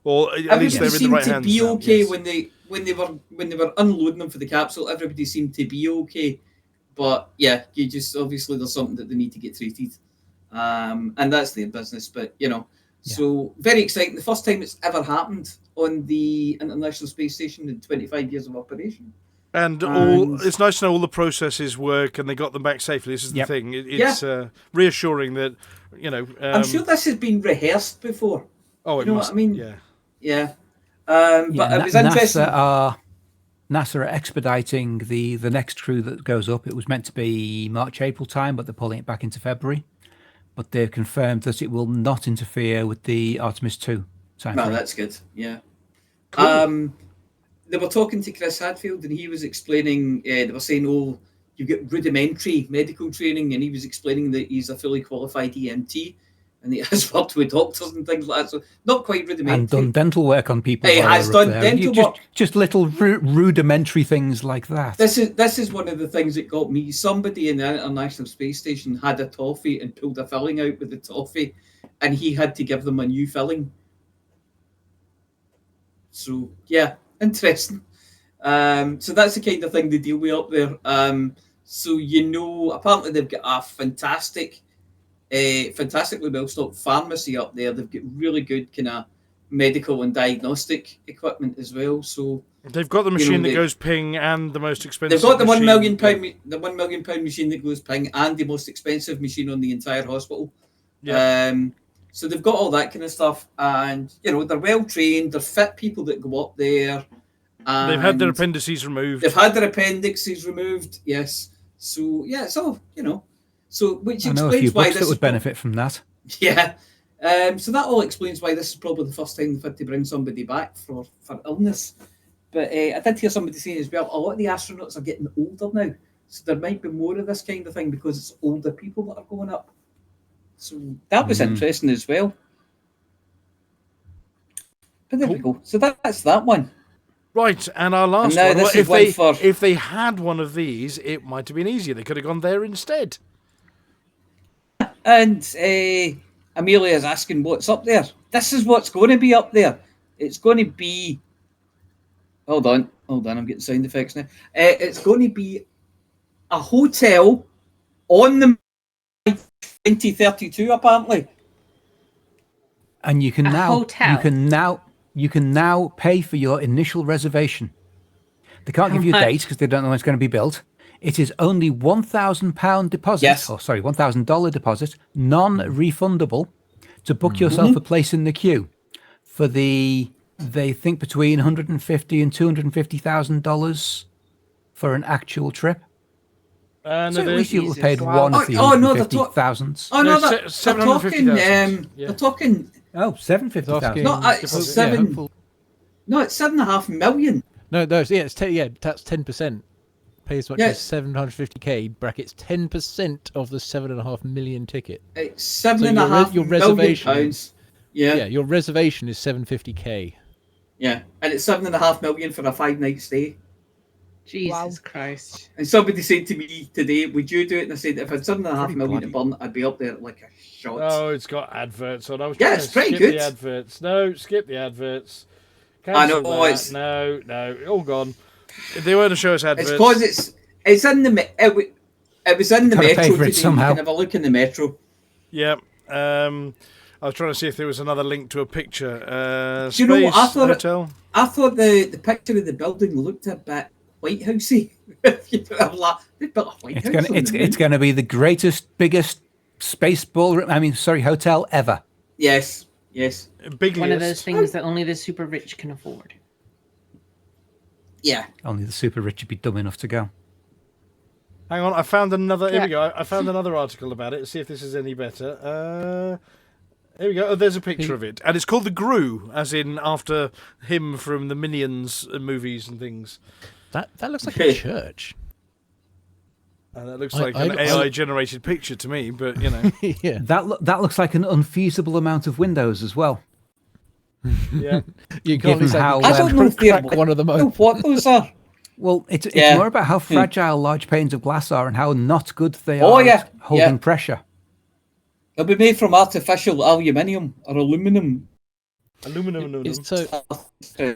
or at least they're in the
seemed
right
to
hands.
be
now,
okay
yes.
when they were unloading them for the capsule. Everybody seemed to be okay, but yeah, you just obviously there's something that they need to get treated, and that's their business. But so very exciting. The first time it's ever happened on the International Space Station in 25 years of operation.
And it's nice to know all the processes work and they got them back safely. This is the thing. It's reassuring that,
I'm sure this has been rehearsed before.
Oh, it
you know
must.
What I mean?
Yeah.
But it was interesting.
NASA are expediting the next crew that goes up. It was meant to be March, April time, but they're pulling it back into February. But they've confirmed that it will not interfere with the Artemis 2 time.
No, that's good. Yeah. Cool. They were talking to Chris Hadfield, and he was explaining. They were saying, "Oh, you get rudimentary medical training," and he was explaining that he's a fully qualified EMT, and he has worked with doctors and things like that. So not quite rudimentary.
And done dental work on people.
He
while
has
they're up
done
there.
dental work.
Just little rudimentary things like that.
This is one of the things that got me. Somebody in the International Space Station had a toffee and pulled a filling out with the toffee, and he had to give them a new filling. So yeah, interesting. So that's the kind of thing they deal with up there. So apparently they've got a fantastically well-stocked pharmacy up there. They've got really good kind of medical and diagnostic equipment as well. So
they've got the machine that goes ping and the most expensive.
They've got the
machine.
£1 million machine that goes ping and the most expensive machine on the entire hospital.
Yeah.
So they've got all that kind of stuff, and they're well trained. They're fit people that go up there. And
they've had their appendices removed.
They've had their appendixes removed. Yes. So yeah, it's all So which
I know a
explains
few
why
books
this
that would benefit from that.
Yeah. So that all explains why this is probably the first time they've had to bring somebody back for illness. But I did hear somebody saying as well, a lot of the astronauts are getting older now. So there might be more of this kind of thing because it's older people that are going up. So that was interesting as well. But there we go. So that's that one.
Right, and our last
now
one.
this
Well,
is one for-
if they had one of these, it might have been easier. They could have gone there instead.
And Amelia's asking what's up there. This is what's going to be up there. It's going to be... Hold on, I'm getting sound effects now. It's going to be a hotel on the 2032, apparently.
And you can now
hotel.
you can now pay for your initial reservation. They can't give you a date because they don't know when it's going to be built. It is only £1,000 deposit, $1,000 deposit, non-refundable, to book yourself a place in the queue for they think between $150,000 and $250,000 for an actual trip. So at least you'll have paid one of the $150,000.
Oh no,
No,
they're talking.
$750,000.
No, it's seven. No, it's $7.5 million.
No, that's 10%. Pay as much
Yeah.
as 750k brackets 10% of the 7.5 million ticket.
It's £7.5
your
million
reservation.
pounds. Yeah,
Your reservation is 750k.
yeah, and it's $7.5 million for a 5-night stay.
Jesus Christ.
And somebody said to me today, "Would you do it?" And I said, "If I had $7.5 million to burn, I'd be up there like a shot."
Oh, it's got adverts on. I was
Yeah,
trying
it's
to
pretty
skip
good.
the adverts. No, skip the adverts.
I know,
Cancel that.
it's-
No, all gone. They want to show us adverts.
It's because it's in the it was in the
Gotta pay
metro
for it
today.
somehow.
You can have a look in the metro.
Yeah. I was trying to see if there was another link to a picture.
Do you know what? I
Space
thought
Hotel.
I thought the picture of the building looked a bit White Housey. They built a White House.
It's going to be the greatest, biggest space ballroom. Hotel ever.
Yes.
Bigliest.
One of those things that only the super rich can afford.
Yeah.
Only the super rich would be dumb enough to go.
Hang on, I found another. Here we
Yeah.
go. I found another article about it. See if this is any better. Here we go. Oh, there's a picture of it, and it's called the Gru, as in after him from the Minions movies and things.
That looks like a church.
And that looks
I-
like
I-
an AI-generated picture to me, but you know,
Yeah.
That looks like an unfeasible amount of windows as well.
yeah.
You can't
Given how,
I don't know if they're
crack one of them
know
open.
what those are.
Well, it's
Yeah.
more about how fragile large panes of glass are and how not good they
Oh,
are
yeah.
at holding
Yeah.
pressure.
They'll be made from artificial aluminium or aluminum.
Aluminum.
So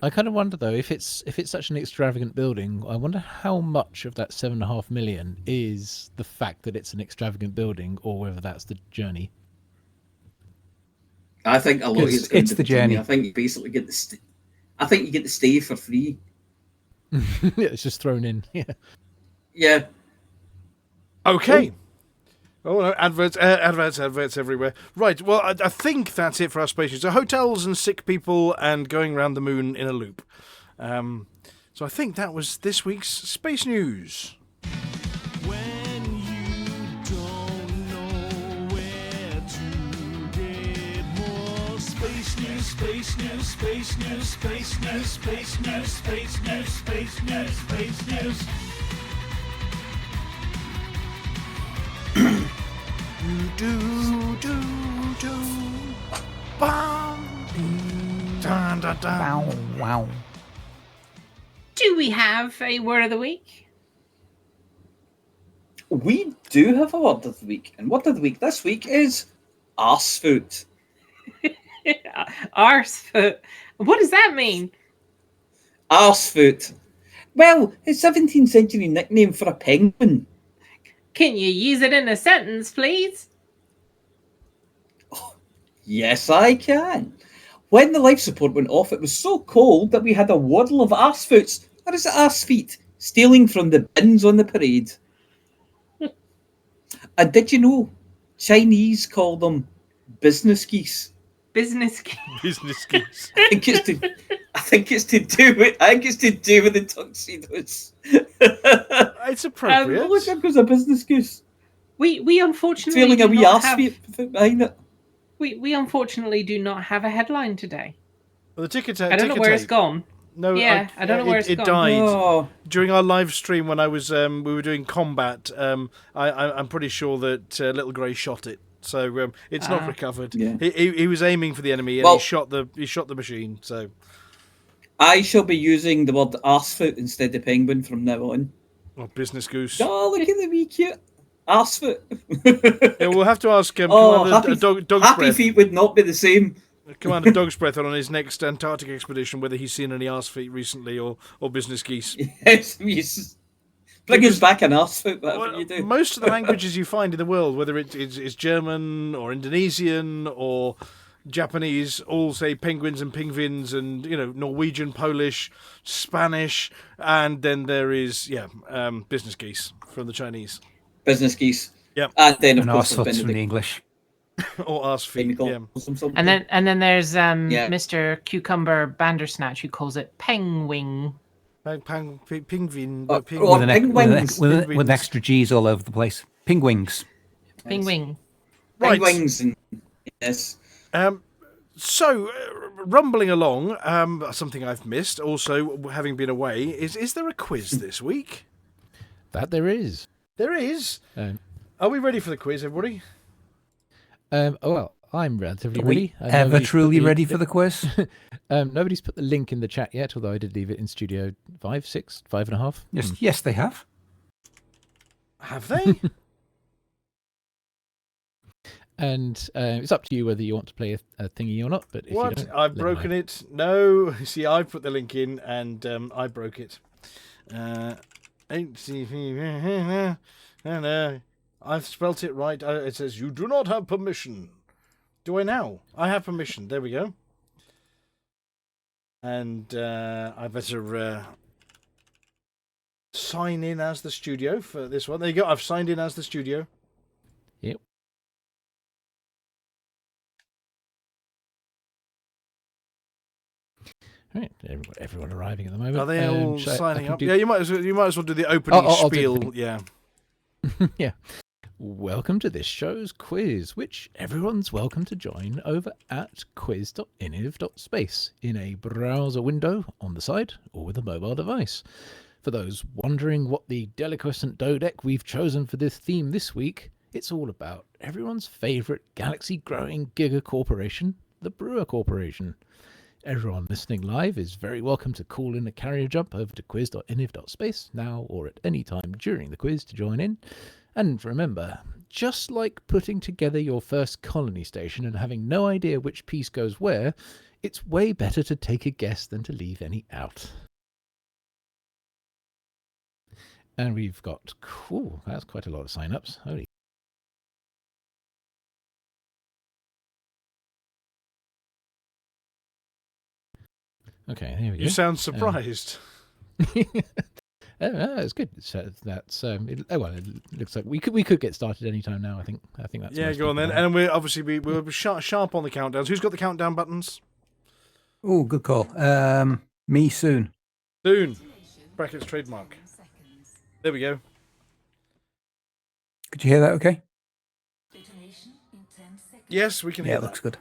I kind of wonder though, if it's such an extravagant building, I wonder how much of that 7.5 million is the fact that it's an extravagant building, or whether that's the journey.
I think a lot of
It's
it's
the journey.
I think you basically get I think you get the stay for free.
Yeah, it's just thrown in. Yeah.
Yeah.
Okay. Oh no! Adverts everywhere. Right. Well, I think that's it for our space news. So hotels and sick people and going around the moon in a loop. So I think that was this week's space news.
When you don't know where to get more space news, space news, space news, space news, space news, space news, space news, space news.
Bam. Dun, dun, dun.
Wow.
Do we have a word of the week?
We do have a word of the week, and word of the week this week is arsefoot.
Arsefoot. What does that mean?
Arsefoot. Well, it's 17th century nickname for a penguin.
Can you use it in a sentence, please?
Yes, I can. When the life support went off, it was so cold that we had a waddle of arsefoots, or is it arsefeet, stealing from the bins on the parade. And did you know, Chinese call them business geese?
Business.
Business geese.
I think it's to do with the tuxedos.
It's appropriate.
Look, there goes a business goose.
We unfortunately
Feeling a
do
wee
not have,
arsefeet behind it.
we unfortunately do not have a headline today.
Well, the ticket.
I don't know where it's gone.
No,
Yeah, I don't know where it's
it
gone.
died
Oh,
during our live stream when I was. We were doing combat. I'm pretty sure that Little Grey shot it, so it's not recovered.
Yeah.
He was aiming for the enemy and
Well-
he shot the machine. So
I shall be using the word arsefoot instead of penguin from now on.
business goose.
Oh, look at the wee cute arsefoot.
Yeah, we'll have to ask
Oh,
Commander Dog's
happy
Breath.
feet would not be the same.
Commander Dog's Breath on his next Antarctic expedition, whether he's seen any arse feet recently or business geese.
Yes, bring us back an arsefoot, whatever
Well,
you do.
most of the languages you find in the world, whether it's German or Indonesian or Japanese, all say penguins and pingvins, and Norwegian, Polish, Spanish, and then there is business geese from the Chinese.
Business geese.
Yep.
And then of
And
course
arsefoot's
there's
from the
Benedict.
English.
Or arse feet. Yeah.
And then there's Mr. Cucumber Bandersnatch who calls it penguin.
Penguin.
Oh,
Penguin.
oh,
With an,
penguins.
with extra G's all over the place. Pingwings.
Penguin.
Right.
Penguins and yes.
So, rumbling along, something I've missed, also having been away, is there a quiz this week?
That there is.
There is.
Um,
Are we ready for the quiz, everybody?
well, I'm relatively
Are we
ready.
ever
Nobody's put
truly ready for the quiz?
Nobody's put the link in the chat yet, although I did leave it in Studio 5, 6, 5.5.
Yes, they have.
Have they?
And it's up to you whether you want to play a thingy or not. But if you
What?
don't,
I've
let me
broken
know.
it. No. See, I put the link in and I broke it. HCV. And I've spelt it right. It says you do not have permission. Do I now? I have permission. There we go. And I better sign in as the studio for this one. There you go. I've signed in as the studio.
Yep. Right, everyone arriving at the moment.
Are they all
so
signing up? Yeah, you might as well do the opening spiel. Yeah.
Yeah. Welcome to this show's quiz, which everyone's welcome to join over at quiz.iniv.space in a browser window on the side or with a mobile device. For those wondering what the deliquescent dodec we've chosen for this theme this week, it's all about everyone's favourite galaxy-growing giga corporation, the Brewer Corporation. Everyone listening live is very welcome to call in a carrier jump over to quiz.iniv.space now or at any time during the quiz to join in. And remember, just like putting together your first colony station and having no idea which piece goes where, it's way better to take a guess than to leave any out. And we've got, cool, that's quite a lot of sign-ups. Holy. Okay, here we go.
You sound surprised.
It's good. So that's it looks like we could get started anytime now. I think that's
go on then. And we'll be sharp on the countdowns. Who's got the countdown buttons?
Oh, good call. Me soon.
Soon. Brackets trademark. There we go.
Could you hear that? Okay.
Yes, we can hear
that.
that.
Looks good.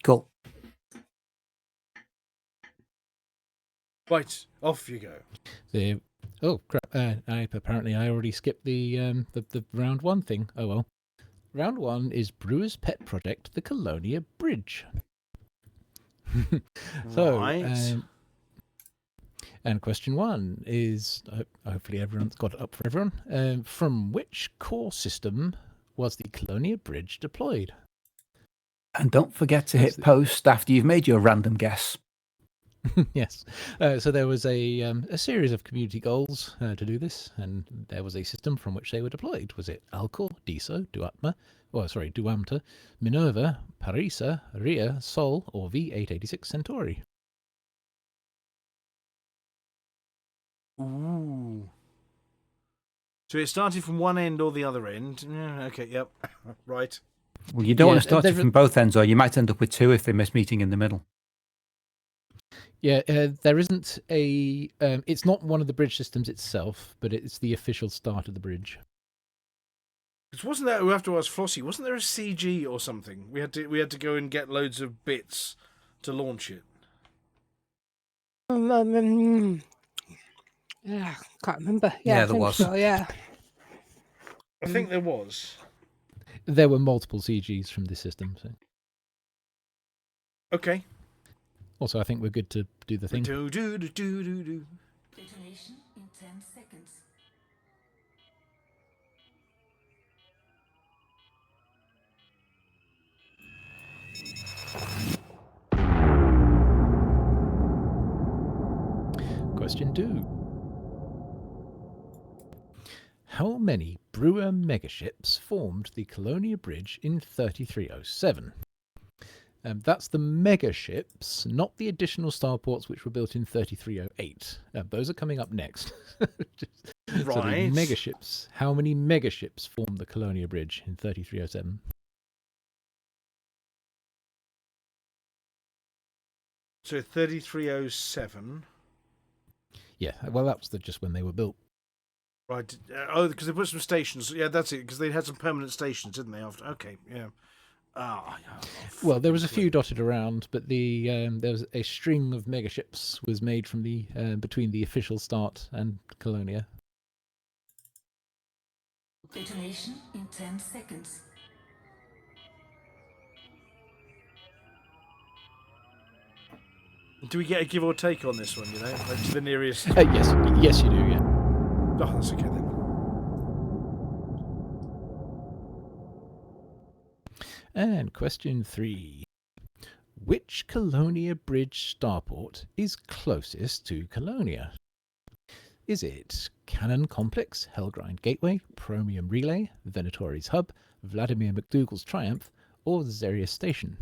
Cool.
Right, off you go.
Oh crap! Apparently I already skipped the round one thing. Oh well. Round one is Brewer's pet project, the Colonia Bridge. So,
right.
And question one is hopefully everyone's got it up for everyone. From which core system was the Colonia Bridge deployed?
And don't forget to hit post after you've made your random guess.
Yes. So there was a series of community goals to do this, and there was a system from which they were deployed. Was it Alcor, Diso, Duamta, Minerva, Parisa, Rhea, Sol, or V886 Centauri?
Ooh. So it started from one end or the other end. Yeah, okay, yep. Right.
Well, you don't want to start it from both ends, or you might end up with two if they miss meeting in the middle.
Yeah, there isn't a... it's not one of the bridge systems itself, but it's the official start of the bridge.
Wasn't there, we have to ask Flossy, wasn't there a CG or something? We had to go and get loads of bits to launch it.
Yeah, can't remember.
Yeah, there was.
So, yeah.
I think there was.
There were multiple CGs from this system. So.
Okay.
Also, I think we're good to do the thing.
Do.
Detonation in 10 seconds.
Question 2. How many Brewer megaships formed the Colonia Bridge in 3307? That's the megaships, not the additional starports which were built in 3308. Those are coming up next.
Right.
So the megaships. How many megaships formed the Colonia Bridge in 3307?
So 3307.
Yeah, well, that was just when they were built.
Right. Because they put some stations. Yeah, that's it. Because they had some permanent stations, didn't they? After. Okay. Yeah.
Well, there was a few dotted around, but there was a string of megaships was made from the between the official start and Colonia.
Detonation in 10 seconds.
Do we get a give or take on this one? You know, like to the nearest.
Yes, you do. Yeah.
Oh, that's okay then.
And question 3. Which Colonia Bridge starport is closest to Colonia? Is it Cannon Complex, Hellgrind Gateway, Chromium Relay, Venatori's Hub, Vladimir McDougal's Triumph, or Xerius Station?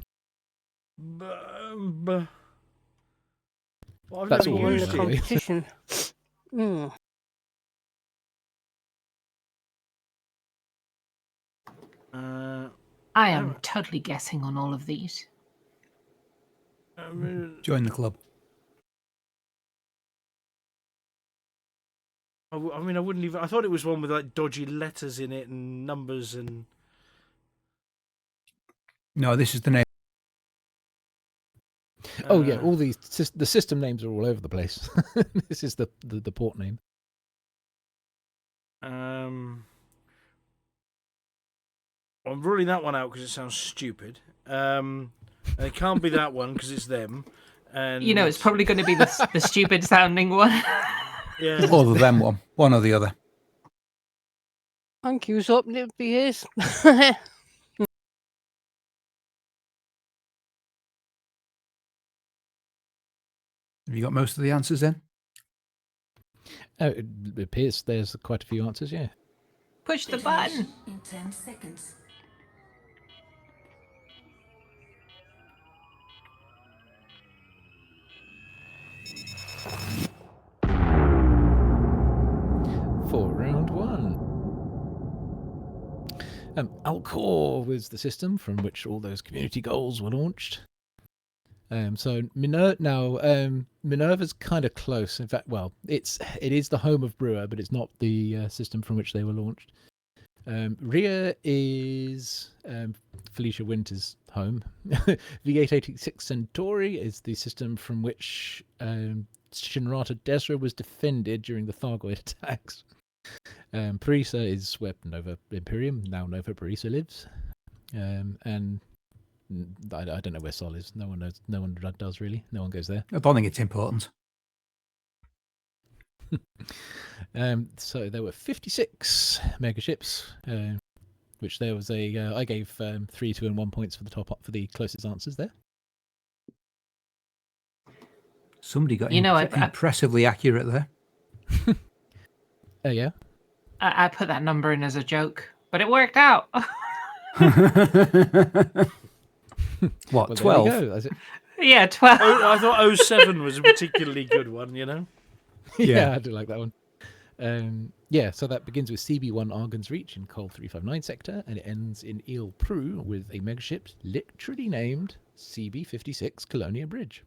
Well, I've
That's
never
all we
used
know,
it.
really.
Competition.
I am totally guessing on all of these.
Join the club.
I mean, I wouldn't even. I thought it was one with like dodgy letters in it and numbers and.
No, this is the name.
Oh yeah, all the system names are all over the place. This is the port name.
I'm ruling that one out because it sounds stupid. It can't be that one because it's them. And
You know, it's probably going to be the stupid sounding one.
yeah.
Or the them one or the other.
Thank you. I was hoping it would be his.
Have you got most of the answers then?
It appears there's quite a few answers. Yeah.
Push the button.
In 10 seconds.
For round one. Alcor was the system from which all those community goals were launched. So Minerva's kind of close. In fact, well, it is the home of Brewer, but it's not the system from which they were launched. Rhea is Felicia Winter's home. V886 Centauri is the system from which Shinrata Desra was defended during the Thargoid attacks. Parisa is where Nova Imperium, now Nova Parisa, lives. And I don't know where Sol is. No one knows. No one does really. No one goes there.
I don't think it's important.
So there were 56 megaships, which there was I gave 3, 2, and 1 points for the closest answers there.
Somebody got
I
impressively accurate there.
Oh yeah.
I put that number in as a joke, but it worked out.
What,
Well,
12?
there you go.
Yeah, 12.
I thought 07 was a particularly good one. You know.
Yeah, I do like that one. So that begins with CB1 Argon's Reach in Col 359 sector, and it ends in Ile Preux with a megaship literally named CB56 Colonia Bridge.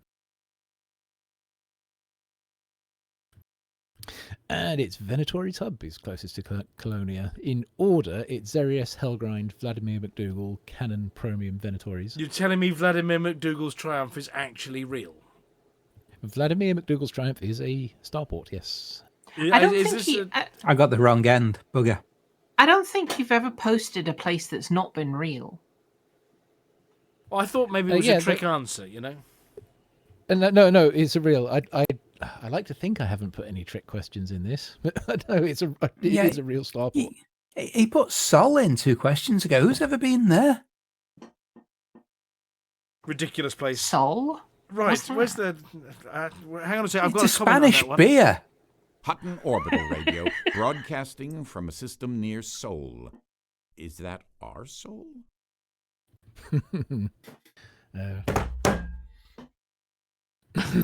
And it's Venatori's Hub is closest to Colonia. In order, it's Xerius, Hellgrind, Vladimir McDougal, Cannon, Chromium, Venatoris.
You're telling me Vladimir McDougal's Triumph is actually real?
Vladimir McDougal's Triumph is a starport, yes.
I don't think
I got the wrong end. Bugger.
I don't think you've ever posted a place that's not been real.
Well, I thought maybe it was a trick answer. You know.
No, it's a real. I like to think I haven't put any trick questions in this, but no, it is a real starport.
He put Sol in 2 questions ago. Who's ever been there?
Ridiculous place.
Sol?
Right, where's the... hang on a second, I've got
It's
a
a
comment on
Spanish
that one.
beer.
Hutton Orbital Radio, broadcasting from a system near Seoul. Is that our soul?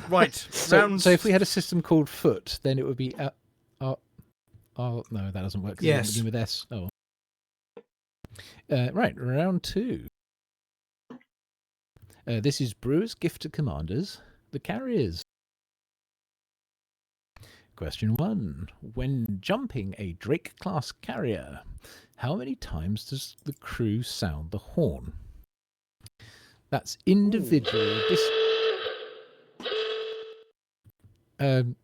Right,
so if we had a system called Foot, then it would be... no, that doesn't work. 'Cause it doesn't begin with S. Oh. Right, round 2. This is Brewer's Gift to Commanders, the Carriers. Question 1. When jumping a Drake-class carrier, how many times does the crew sound the horn? That's individual... I'm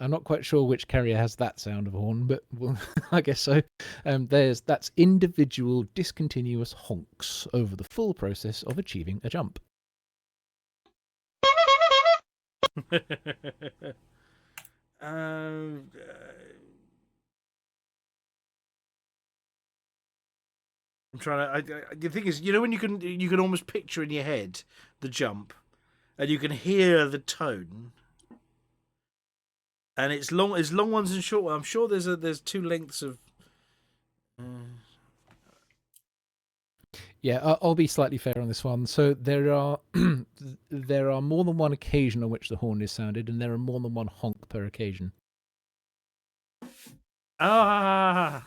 not quite sure which carrier has that sound of horn, but well, I guess so. That's individual discontinuous honks over the full process of achieving a jump.
I'm trying to... the thing is, you know when you can almost picture in your head the jump, and you can hear the tone... And it's long. There's long ones and short ones. I'm sure there's two lengths of.
Yeah, I'll be slightly fair on this one. So there are there are more than one occasion on which the horn is sounded, and there are more than one honk per occasion.
Ah.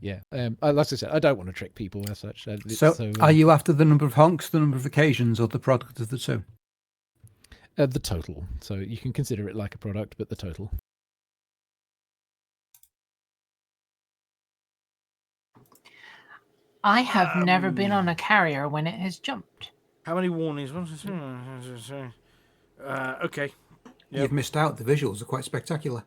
Yeah, like I said, I don't want to trick people as such.
So, are you after the number of honks, the number of occasions, or the product of the two?
The total. So you can consider it like a product, but the total.
I have never been on a carrier when it has jumped.
How many warnings? Okay. Yep.
You've missed out. The visuals are quite spectacular.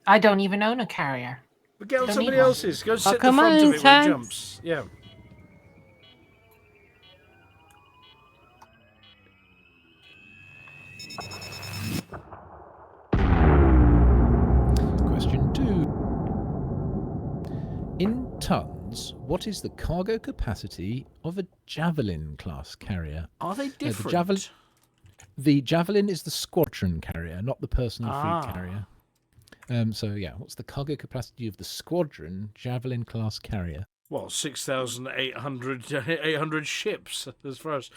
I don't even own a carrier.
But get on
Don't
somebody
need one.
else's. Go sit at the
come
front
on,
of it when it
Sam.
jumps. Yeah.
Question 2. In tons, what is the cargo capacity of a Javelin class carrier?
Are they different?
The Javelin is the squadron carrier, not the personal
Ah.
fleet carrier. So yeah, what's the cargo capacity of the squadron Javelin class carrier?
Well, 6,800 ships, as far as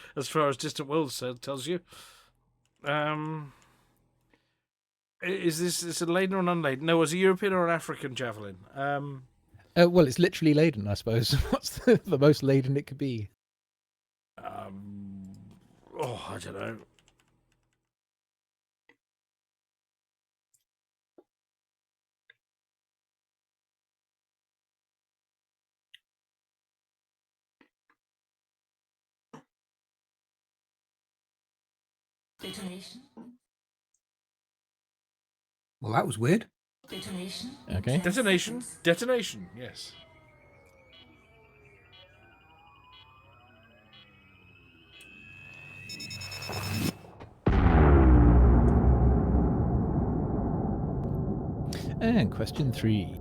Distant Worlds tells you. Is this a laden or an unladen? No, was it a European or an African javelin?
Well, it's literally laden, I suppose. What's the most laden it could be?
I don't know.
Detonation.
Well, that was weird.
Detonation.
Okay.
Detonation. Detonation. Yes.
And question 3.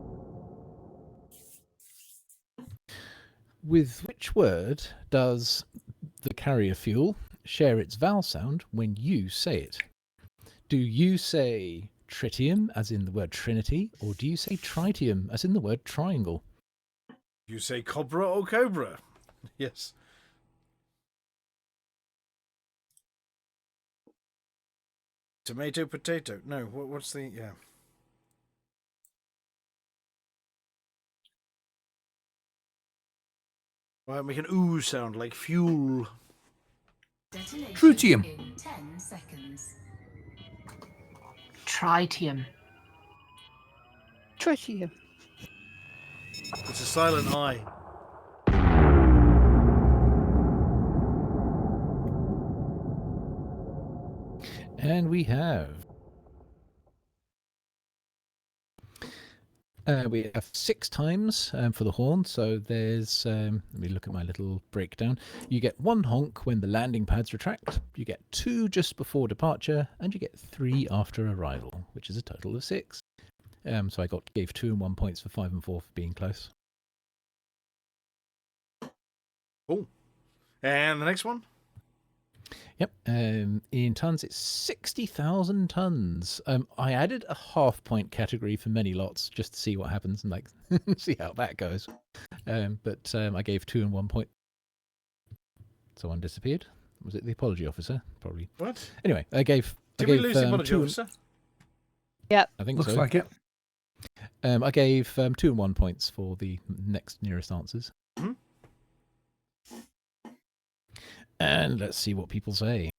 With which word does the carrier fuel share its vowel sound when you say it? Do you say tritium, as in the word Trinity, or do you say tritium, as in the word triangle?
You say cobra or cobra? Yes. Tomato, potato. No, what's the... Yeah. Well, make an ooh sound like fuel.
Detonation
Tritium.
in 10 seconds.
Tritium.
Tritium.
It's a silent I.
And we have... we have 6 times for the horn, so there's... let me look at my little breakdown. You get 1 honk when the landing pads retract, you get 2 just before departure, and you get 3 after arrival, which is a total of 6. So I gave 2 and 1 points for 5 and 4 for being close.
Oh. And the next one?
Yep. In tons, it's 60,000 tons. I added a half-point category for many lots just to see what happens and see how that goes. But I gave 2 and 1 point. Someone disappeared. Was it the apology officer? Probably.
What?
Anyway, I gave.
Did we lose the apology officer?
Yep.
I think
Looks
so.
like it.
I gave 2 and 1 points for the next nearest answers.
Hmm?
And let's see what people say.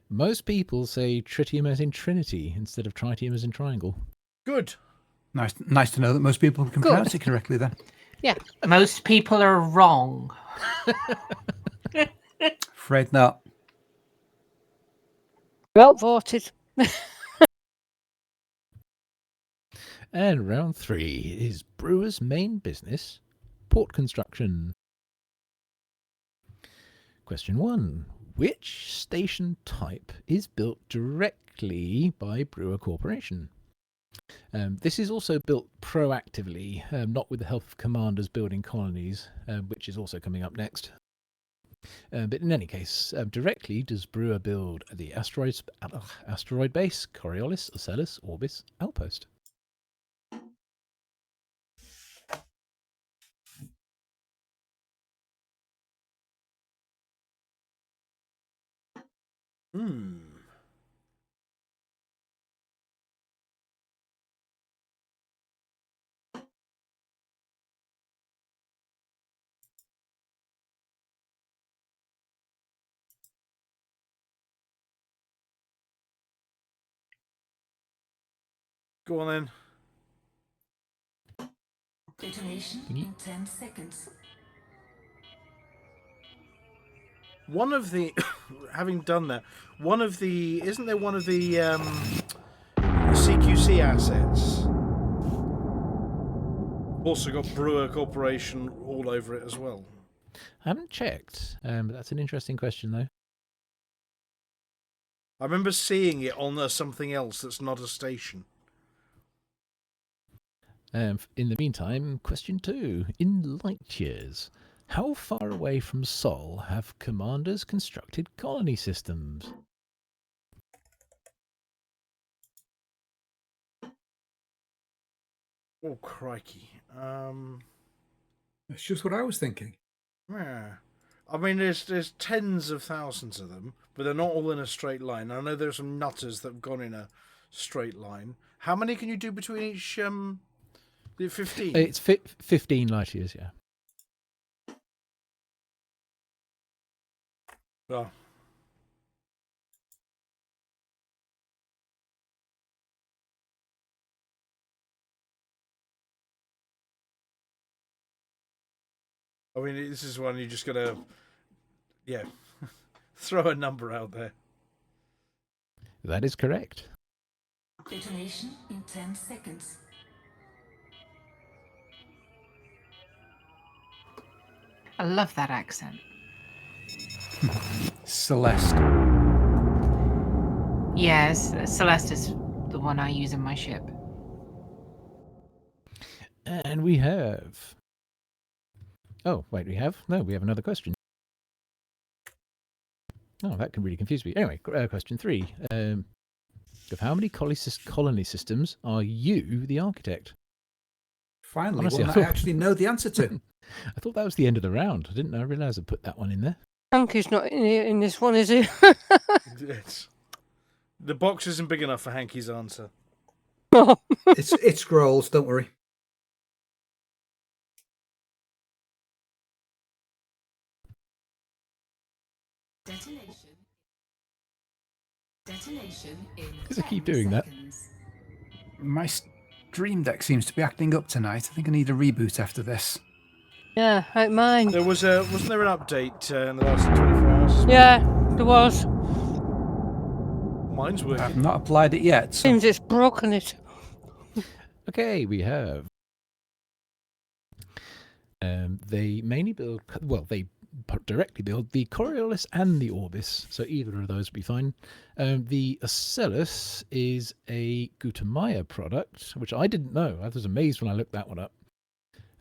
Most people say tritium as in Trinity instead of tritium as in triangle.
Good.
Nice to know that most people can pronounce it correctly then.
Yeah.
Most people are wrong.
Afraid not.
Well voted.
And round 3 is brewer's main business, port construction. Question 1. Which station type is built directly by Brewer Corporation? This is also built proactively, not with the help of commanders building colonies, which is also coming up next. But in any case, directly does Brewer build the asteroid base, Coriolis, Ocellus, Orbis, Outpost.
Go on then.
Detonation in 10 seconds.
One of the, having done that, isn't there one of the CQC assets also got Brewer Corporation all over it as well?
I haven't checked, but that's an interesting question, though.
I remember seeing it on something else that's not a station.
In the meantime, question 2. In light years, how far away from Sol have commanders constructed colony systems?
Oh, crikey.
That's just what I was thinking.
Yeah. I mean, there's tens of thousands of them, but they're not all in a straight line. I know there's some nutters that have gone in a straight line. How many can you do between each? 15?
It's 15 light years, yeah.
Oh. I mean, this is one you just gotta, throw a number out there.
That is correct.
Detonation in 10 seconds.
I love that accent.
Celeste.
Yes, Celeste is the one I use in my ship.
And we have... Oh, wait, we have another question. Oh, that can really confuse me. Anyway, question 3. Of how many colony systems are you the architect?
Finally,
Honestly,
one I actually know the answer to.
I thought that was the end of the round. I didn't realise I put that one in there.
Hanky's not in this one, is he?
The box isn't big enough for Hanky's answer.
It scrolls, don't worry.
Detonation in
Does it
10
keep doing that?
seconds.
My stream deck seems to be acting up tonight. I think I need a reboot after this.
Yeah, like mine.
There wasn't there an update in the last 24 hours?
Yeah, there was.
Mine's working.
I've not applied it yet. So.
Seems it's broken it.
Okay, we have. They mainly build. Well, they directly build the Coriolis and the Orbis, so either of those would be fine. The Ocellus is a Gutamaya product, which I didn't know. I was amazed when I looked that one up.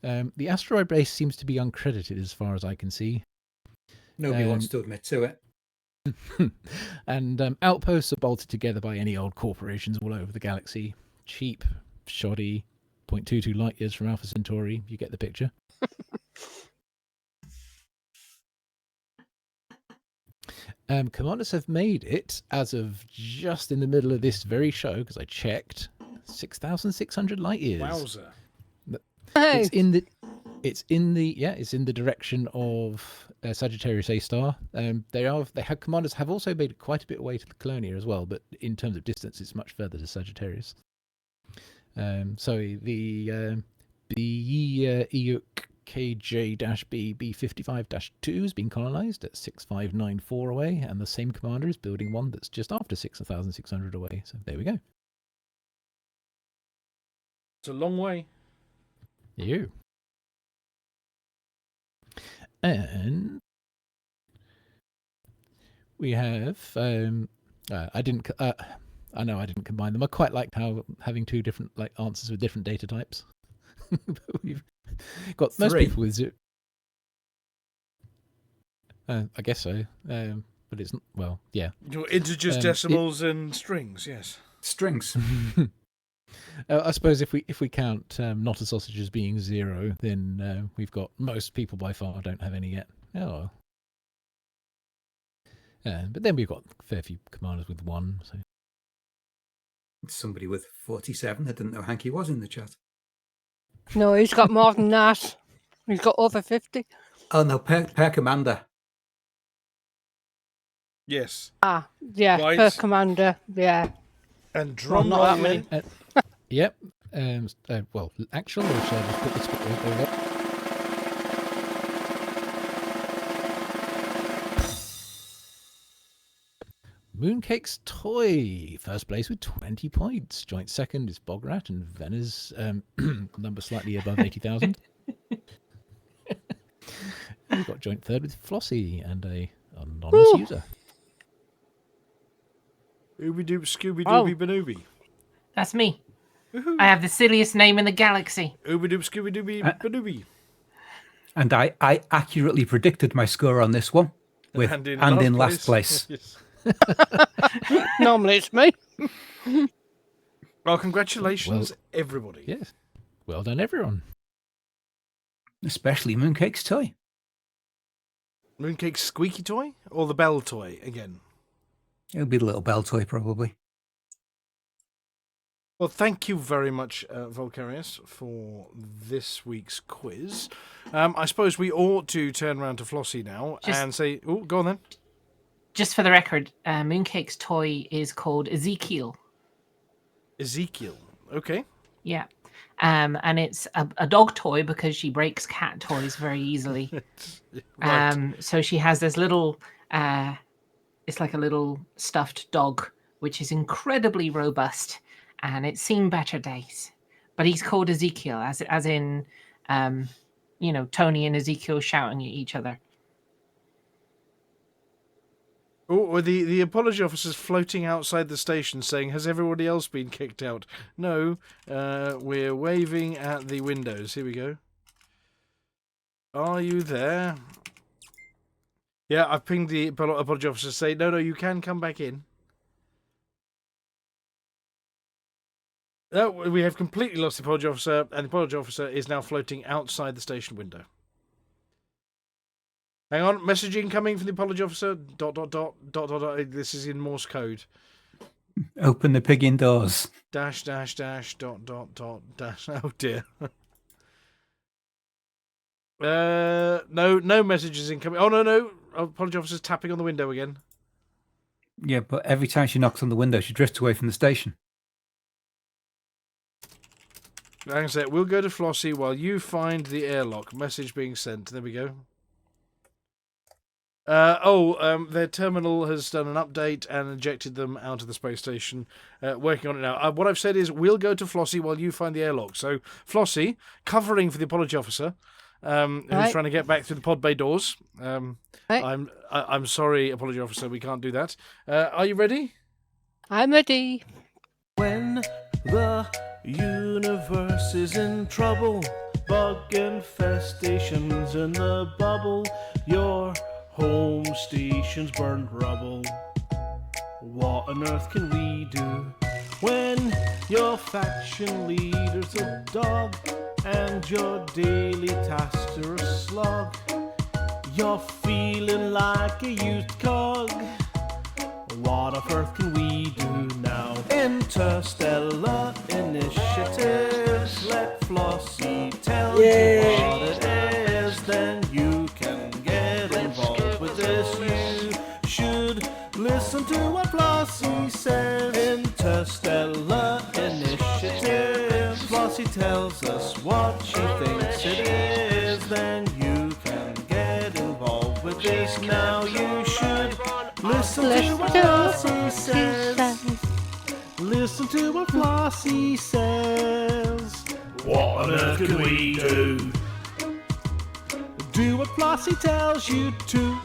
The asteroid base seems to be uncredited as far as I can see.
Nobody wants to admit to it.
And outposts are bolted together by any old corporations all over the galaxy. Cheap, shoddy, 0.22 light years from Alpha Centauri. You get the picture. Commanders have made it, as of just in the middle of this very show, because I checked, 6,600 light years.
Wowzer.
Hey.
It's in the direction of Sagittarius A star. Commanders have also made quite a bit away to the Colonia as well, but in terms of distance, it's much further to Sagittarius. So the KJ-B B55-2 has been colonized at 6594 away, and the same commander is building one that's just after 6,600 away. So there we go.
It's a long way.
You. And we have I know I didn't combine them. I quite liked having two different answers with different data types. We've got most people with zero. I guess so. But it's well, yeah.
Your integers, decimals, and strings. Yes,
Strings.
I suppose if we count not a sausage as being 0, then we've got most people by far don't have any yet. Oh. But then we've got a fair few commanders with 1. So.
Somebody with 47. I didn't know Hanky was in the chat.
No, he's got more than that. He's got over 50.
Oh, no, per commander.
yes.
Ah, yeah,
Right.
per commander, yeah.
And drum
not
roll
that many.
then.
Yep. Well, actual, or shall I just put this over? Mooncake's Toy, first place with 20 points. Joint second is Bograt, and Venner's number slightly above 80,000. We've got joint third with Flossy and a anonymous user.
Ooby doop Scooby Dooby Banooby.
That's me. I have the silliest name in the galaxy.
Ooby doop Scooby Dooby Banooby.
And I accurately predicted my score on this one. With
And in
in
last
last place.
Yes.
Normally it's me.
Well, congratulations, everybody.
Yes. Well done, everyone.
Especially Mooncake's Toy.
Mooncake's squeaky toy or the bell toy again?
It'll be the little bell toy, probably.
Well, thank you very much, Volcarius, for this week's quiz. I suppose we ought to turn around to Flossy now and say, oh, go on then.
Just for the record, Mooncake's toy is called Ezekiel.
Ezekiel. Okay.
Yeah. And it's a dog toy because she breaks cat toys very easily.
Right.
So she has this little, it's like a little stuffed dog, which is incredibly robust, and it's seen better days. But he's called Ezekiel, as in, Tony and Ezekiel shouting at each other.
Oh, the apology officer's floating outside the station saying, has everybody else been kicked out? No, we're waving at the windows. Here we go. Are you there? Yeah, I've pinged the apology officer to say, no, you can come back in. No, we have completely lost the apology officer, and the apology officer is now floating outside the station window. Hang on, messaging coming from the apology officer. ... This is in Morse code.
Open the pig indoors. ..
Oh dear. No messages incoming. Oh no. Apology officer's tapping on the window again.
Yeah, but every time she knocks on the window, she drifts away from the station.
Like I said, we'll go to Flossy while you find the airlock. Message being sent. There we go. Their terminal has done an update and ejected them out of the space station. Working on it now. What I've said is we'll go to Flossy while you find the airlock. So, Flossy, covering for the apology officer, who's trying to get back through the pod bay doors. I'm sorry, apology officer, we can't do that. Are you ready?
I'm ready.
When the universe is in trouble, bug infestations in the bubble, your home station's burned rubble. What on earth can we do when your faction leader's a dog and your daily tasks are a slog? You're feeling like a used cog. What on earth can we do now? Interstellar initiatives. Let Flossy tell you what it is. Then you can get involved with this. You should listen to what Flossy says. Interstellar initiatives. Flossy tells us what she thinks it is. Then you can get involved with this. Now you should listen to what Flossy says. Listen to what Flossy says. What on earth can we do? Do what Flossy tells you to.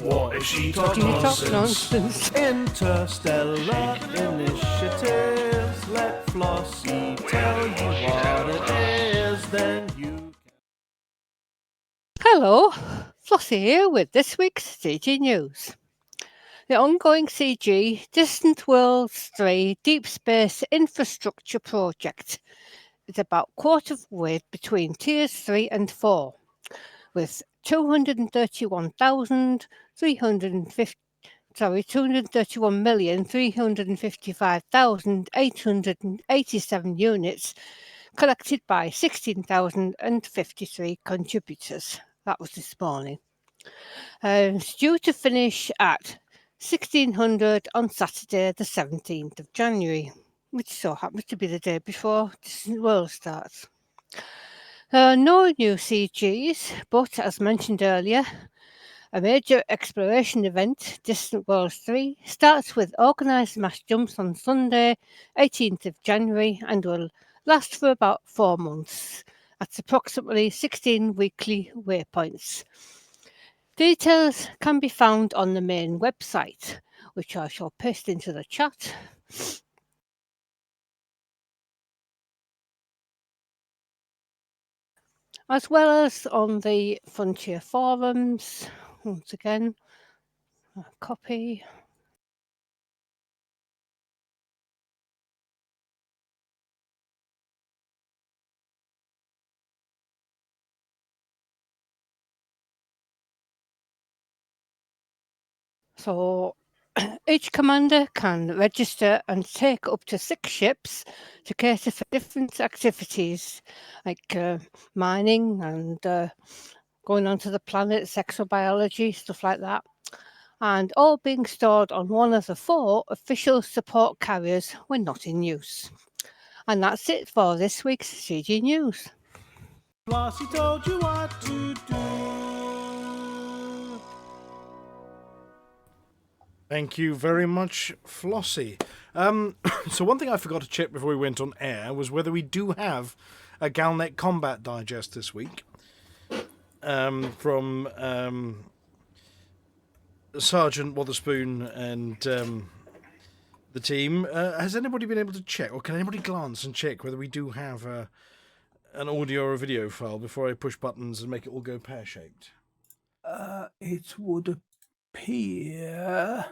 What if she talks nonsense? Interstellar initiatives. Let Flossy tell you what it is. Then you can...
Hello. Flossy here with this week's CG News. The ongoing CG Distant Worlds 3 Deep Space Infrastructure Project is about quarter of the way between Tiers 3 and 4, with 231,355,887 units collected by 16,053 contributors. That was this morning. It's due to finish at 1600 on Saturday, the 17th of January, which so happens to be the day before Distant World starts. There are no new CGs, but as mentioned earlier, a major exploration event, Distant Worlds 3, starts with organised mass jumps on Sunday, 18th of January, and will last for about 4 months. That's approximately 16 weekly waypoints. Details can be found on the main website, which I shall paste into the chat. As well as on the Frontier forums. Once again, a copy. So each commander can register and take up to 6 ships to cater for different activities like mining and going onto the planets, exobiology, stuff like that. And all being stored on one of the 4 official support carriers when not in use. And that's it for this week's CG News.
Flossy told you what to do.
Thank you very much, Flossy. So one thing I forgot to check before we went on air was whether we do have a Galnet Combat Digest this week from Sergeant Wotherspoon and the team. Has anybody been able to check, or can anybody glance and check whether we do have an audio or a video file before I push buttons and make it all go pear-shaped?
It would appear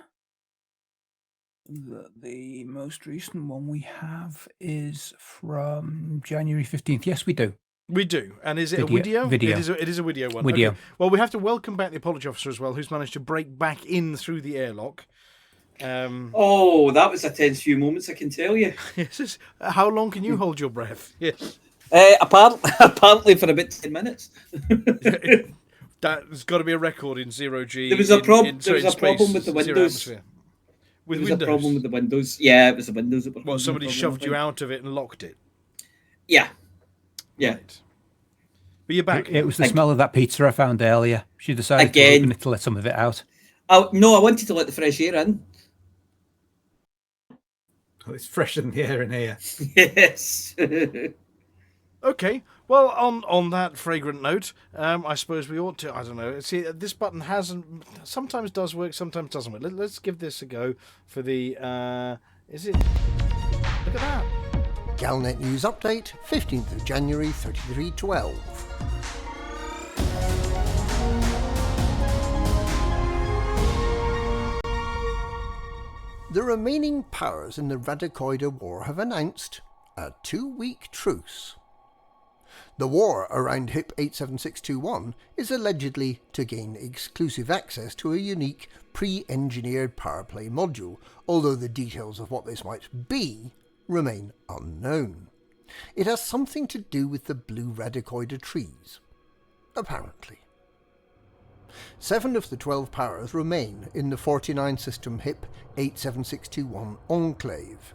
that the most recent one we have is from January 15th. Yes, we do.
We do. And is it a video?
Video.
It is a video one.
Video.
Okay. Well, we have to welcome back the apology officer as well, who's managed to break back in through the airlock.
Oh, that was a tense few moments, I can tell you.
Yes. How long can you hold your breath? Yes.
Apparently for about 10 minutes.
That's got to be a record in 0G.
There was a problem with the
zero
windows.
atmosphere.
There was
Windows?
a problem with the windows. Yeah, it was the windows that were.
Well, somebody
causing the
shoved
problem,
you out of it and locked it.
Yeah. Yeah.
Right. But you're back.
It was the smell of that pizza I found earlier. She decided to open it to let some of it out.
Oh, no, I wanted to let the fresh air in.
Oh, it's fresher than the air in here.
Yes.
Okay. Well, on that fragrant note, I suppose we ought to. I don't know. See, this button sometimes does work, sometimes doesn't work. Let's give this a go for the. Is it? Look at that.
Galnet News Update, 15th of January, 3312. The remaining powers in the Radicoida War have announced a 2-week truce. The war around HIP 87621 is allegedly to gain exclusive access to a unique pre-engineered power play module, although the details of what this might be remain unknown. It has something to do with the blue Radicoida trees, apparently. 7 of the 12 powers remain in the 49 system HIP 87621 enclave.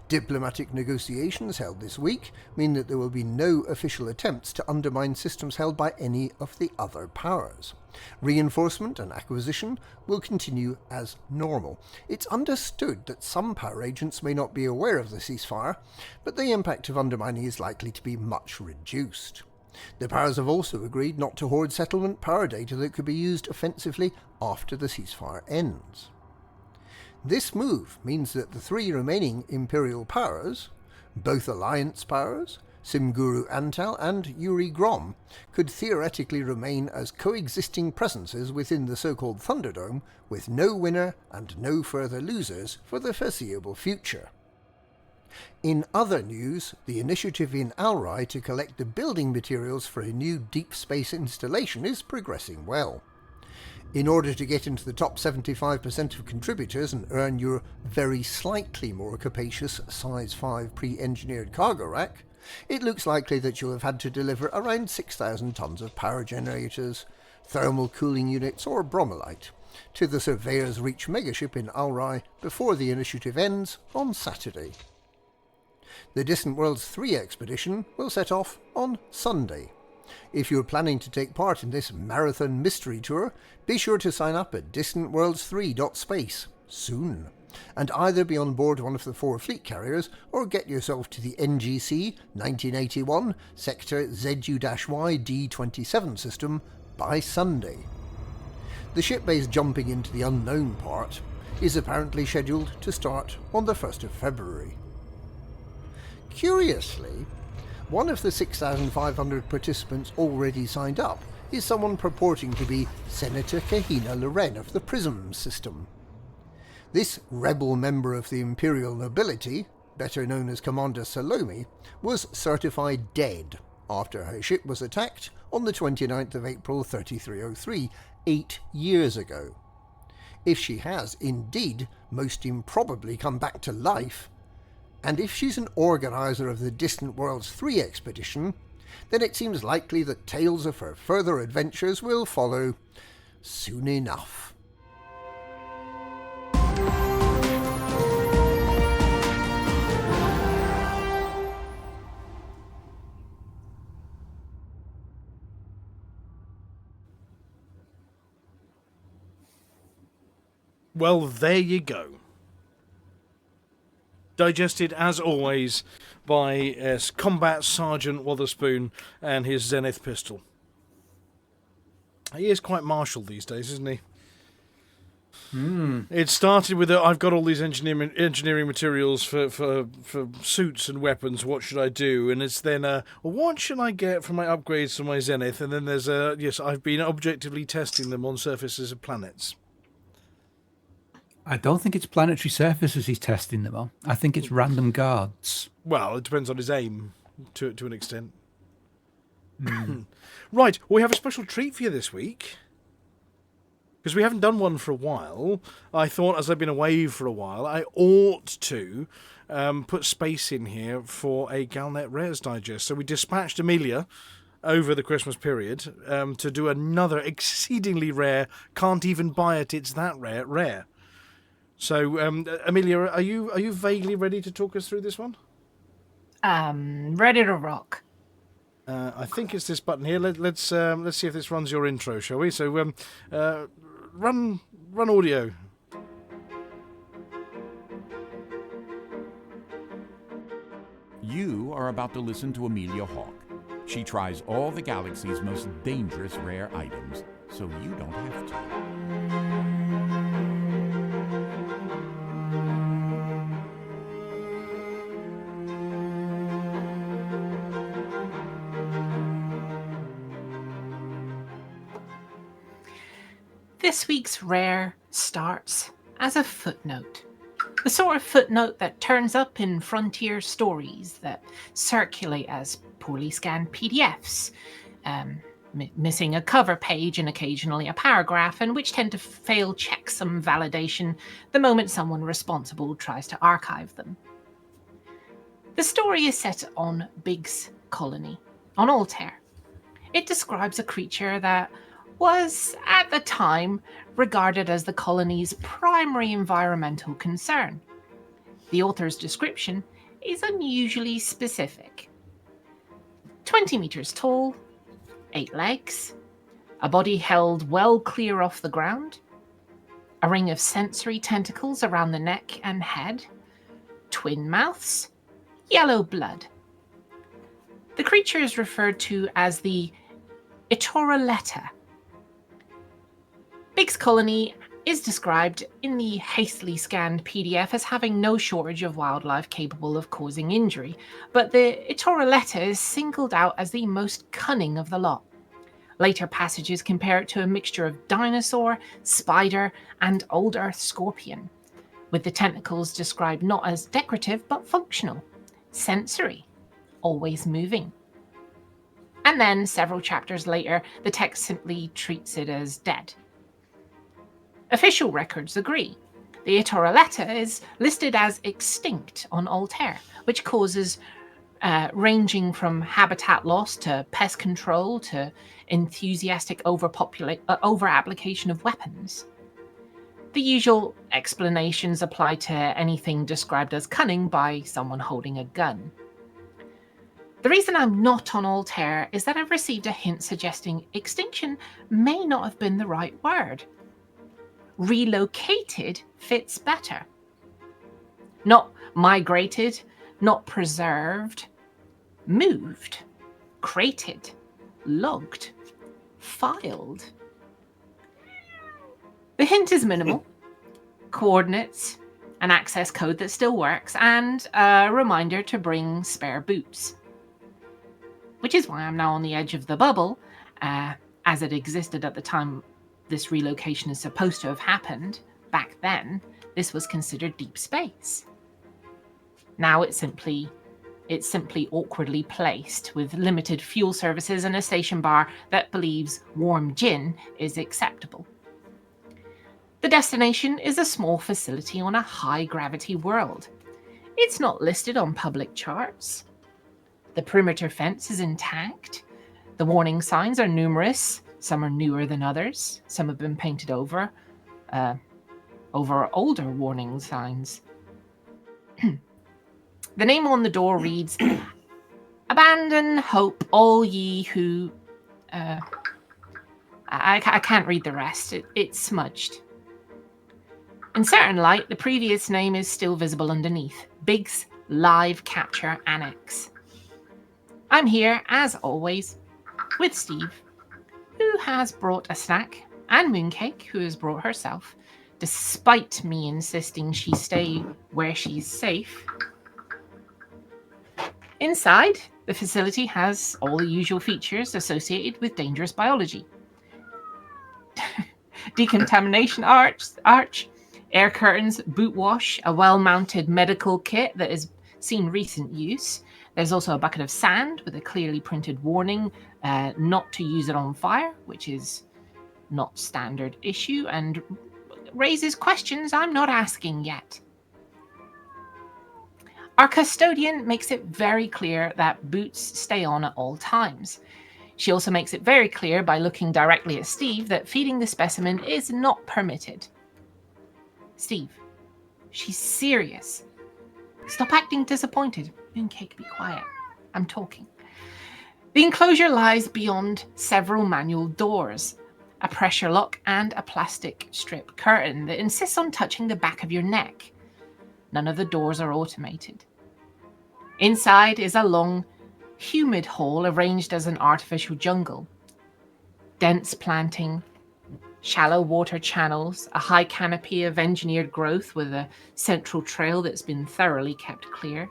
Diplomatic negotiations held this week mean that there will be no official attempts to undermine systems held by any of the other powers. Reinforcement and acquisition will continue as normal. It's understood that some power agents may not be aware of the ceasefire, but the impact of undermining is likely to be much reduced. The powers have also agreed not to hoard settlement power data that could be used offensively after the ceasefire ends. This move means that the 3 remaining Imperial powers, both alliance powers, Simguru Antal and Yuri Grom could theoretically remain as coexisting presences within the so-called Thunderdome, with no winner and no further losers for the foreseeable future. In other news, the initiative in Alrai to collect the building materials for a new deep space installation is progressing well. In order to get into the top 75% of contributors and earn your very slightly more capacious size 5 pre-engineered cargo rack, it looks likely that you'll have had to deliver around 6,000 tons of power generators, thermal cooling units or bromellite to the Surveyor's Reach megaship in Alrai before the initiative ends on Saturday. The Distant Worlds 3 expedition will set off on Sunday. If you're planning to take part in this marathon mystery tour, be sure to sign up at distantworlds3.space soon, and either be on board one of the 4 fleet carriers or get yourself to the NGC 1981 Sector ZU-Y D27 system by Sunday. The ship-based jumping into the unknown part is apparently scheduled to start on the 1st of February. Curiously, one of the 6,500 participants already signed up is someone purporting to be Senator Kahina Loren of the PRISM system. This rebel member of the Imperial nobility, better known as Commander Salome, was certified dead after her ship was attacked on the 29th of April 3303, 8 years ago. If she has indeed most improbably come back to life, and if she's an organiser of the Distant Worlds 3 expedition, then it seems likely that tales of her further adventures will follow soon enough.
Well, there you go. Digested, as always, by Combat Sergeant Wotherspoon and his Zenith pistol. He is quite martial these days, isn't he? It started with I've got all these engineering materials for suits and weapons. What should I do? And it's then what should I get for my upgrades to my Zenith? And then there's yes, I've been objectively testing them on surfaces of planets.
I don't think it's planetary surfaces he's testing them on. I think it's random guards.
Well, it depends on his aim to an extent. Right, we have a special treat for you this week. Because we haven't done one for a while. I thought, as I've been away for a while, I ought to put space in here for a Galnet Rares Digest. So we dispatched Amelia over the Christmas period to do another exceedingly rare, can't even buy it, it's that rare. So, Amelia, are you vaguely ready to talk us through this one?
Ready to rock.
I think it's this button here. Let's see if this runs your intro, shall we? So, run audio.
You are about to listen to Amelia Hawke. She tries all the galaxy's most dangerous rare items, so you don't have to.
This week's rare starts as a footnote. The sort of footnote that turns up in frontier stories that circulate as poorly scanned PDFs, missing a cover page and occasionally a paragraph, and which tend to fail checksum validation the moment someone responsible tries to archive them. The story is set on Biggs Colony, on Altair. It describes a creature that was, at the time, regarded as the colony's primary environmental concern. The author's description is unusually specific. 20 meters tall, 8 legs, a body held well clear off the ground, a ring of sensory tentacles around the neck and head, twin mouths, yellow blood. The creature is referred to as the Itoroletta. Biggs Colony is described in the hastily scanned PDF as having no shortage of wildlife capable of causing injury, but the Itoroletta is singled out as the most cunning of the lot. Later passages compare it to a mixture of dinosaur, spider, and old earth scorpion, with the tentacles described not as decorative but functional, sensory, always moving. And then, several chapters later, the text simply treats it as dead. Official records agree. The Itoroletta is listed as extinct on Altair, which causes ranging from habitat loss to pest control to enthusiastic over-application of weapons. The usual explanations apply to anything described as cunning by someone holding a gun. The reason I'm not on Altair is that I've received a hint suggesting extinction may not have been the right word. Relocated fits better. Not migrated, not preserved, moved, crated, logged, filed. The hint is minimal. Coordinates, an access code that still works, and a reminder to bring spare boots. Which is why I'm now on the edge of the bubble, as it existed at the time this relocation is supposed to have happened. Back then, this was considered deep space. Now it's simply awkwardly placed with limited fuel services and a station bar that believes warm gin is acceptable. The destination is a small facility on a high-gravity world. It's not listed on public charts. The perimeter fence is intact. The warning signs are numerous. Some are newer than others. Some have been painted over older warning signs. The name on the door reads, "Abandon hope, all ye who..." I can't read the rest. It's smudged. In certain light, the previous name is still visible underneath. Big's Live Capture Annex. I'm here, as always, with Steve, who has brought a snack, and Mooncake, who has brought herself, despite me insisting she stay where she's safe. Inside, the facility has all the usual features associated with dangerous biology. Decontamination arch, air curtains, boot wash, a well-mounted medical kit that has seen recent use. There's also a bucket of sand with a clearly printed warning not to use it on fire, which is not standard issue and raises questions I'm not asking yet. Our custodian makes it very clear that boots stay on at all times. She also makes it very clear by looking directly at Steve that feeding the specimen is not permitted. Steve, she's serious. Stop acting disappointed. Mooncake, be quiet. I'm talking. The enclosure lies beyond several manual doors, a pressure lock, and a plastic strip curtain that insists on touching the back of your neck. None of the doors are automated. Inside is a long, humid hall arranged as an artificial jungle. Dense planting, shallow water channels, a high canopy of engineered growth with a central trail that's been thoroughly kept clear.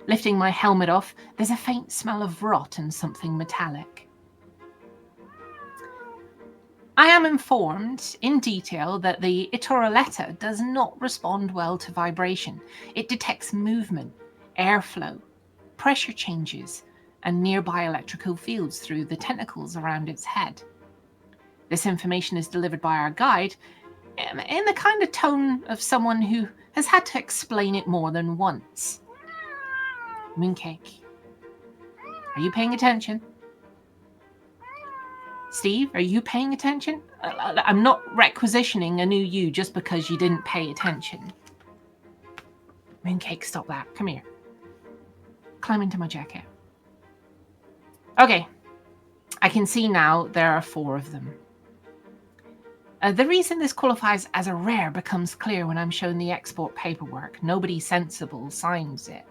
Lifting my helmet off, there's a faint smell of rot and something metallic. I am informed in detail that the Itoroletta does not respond well to vibration. It detects movement, airflow, pressure changes, and nearby electrical fields through the tentacles around its head. This information is delivered by our guide in the kind of tone of someone who has had to explain it more than once. Mooncake, are you paying attention? Steve, are you paying attention? I'm not requisitioning a new you just because you didn't pay attention. Mooncake, stop that. Come here. Climb into my jacket. Okay. I can see now there are 4 of them. The reason this qualifies as a rare becomes clear when I'm shown the export paperwork. Nobody sensible signs it.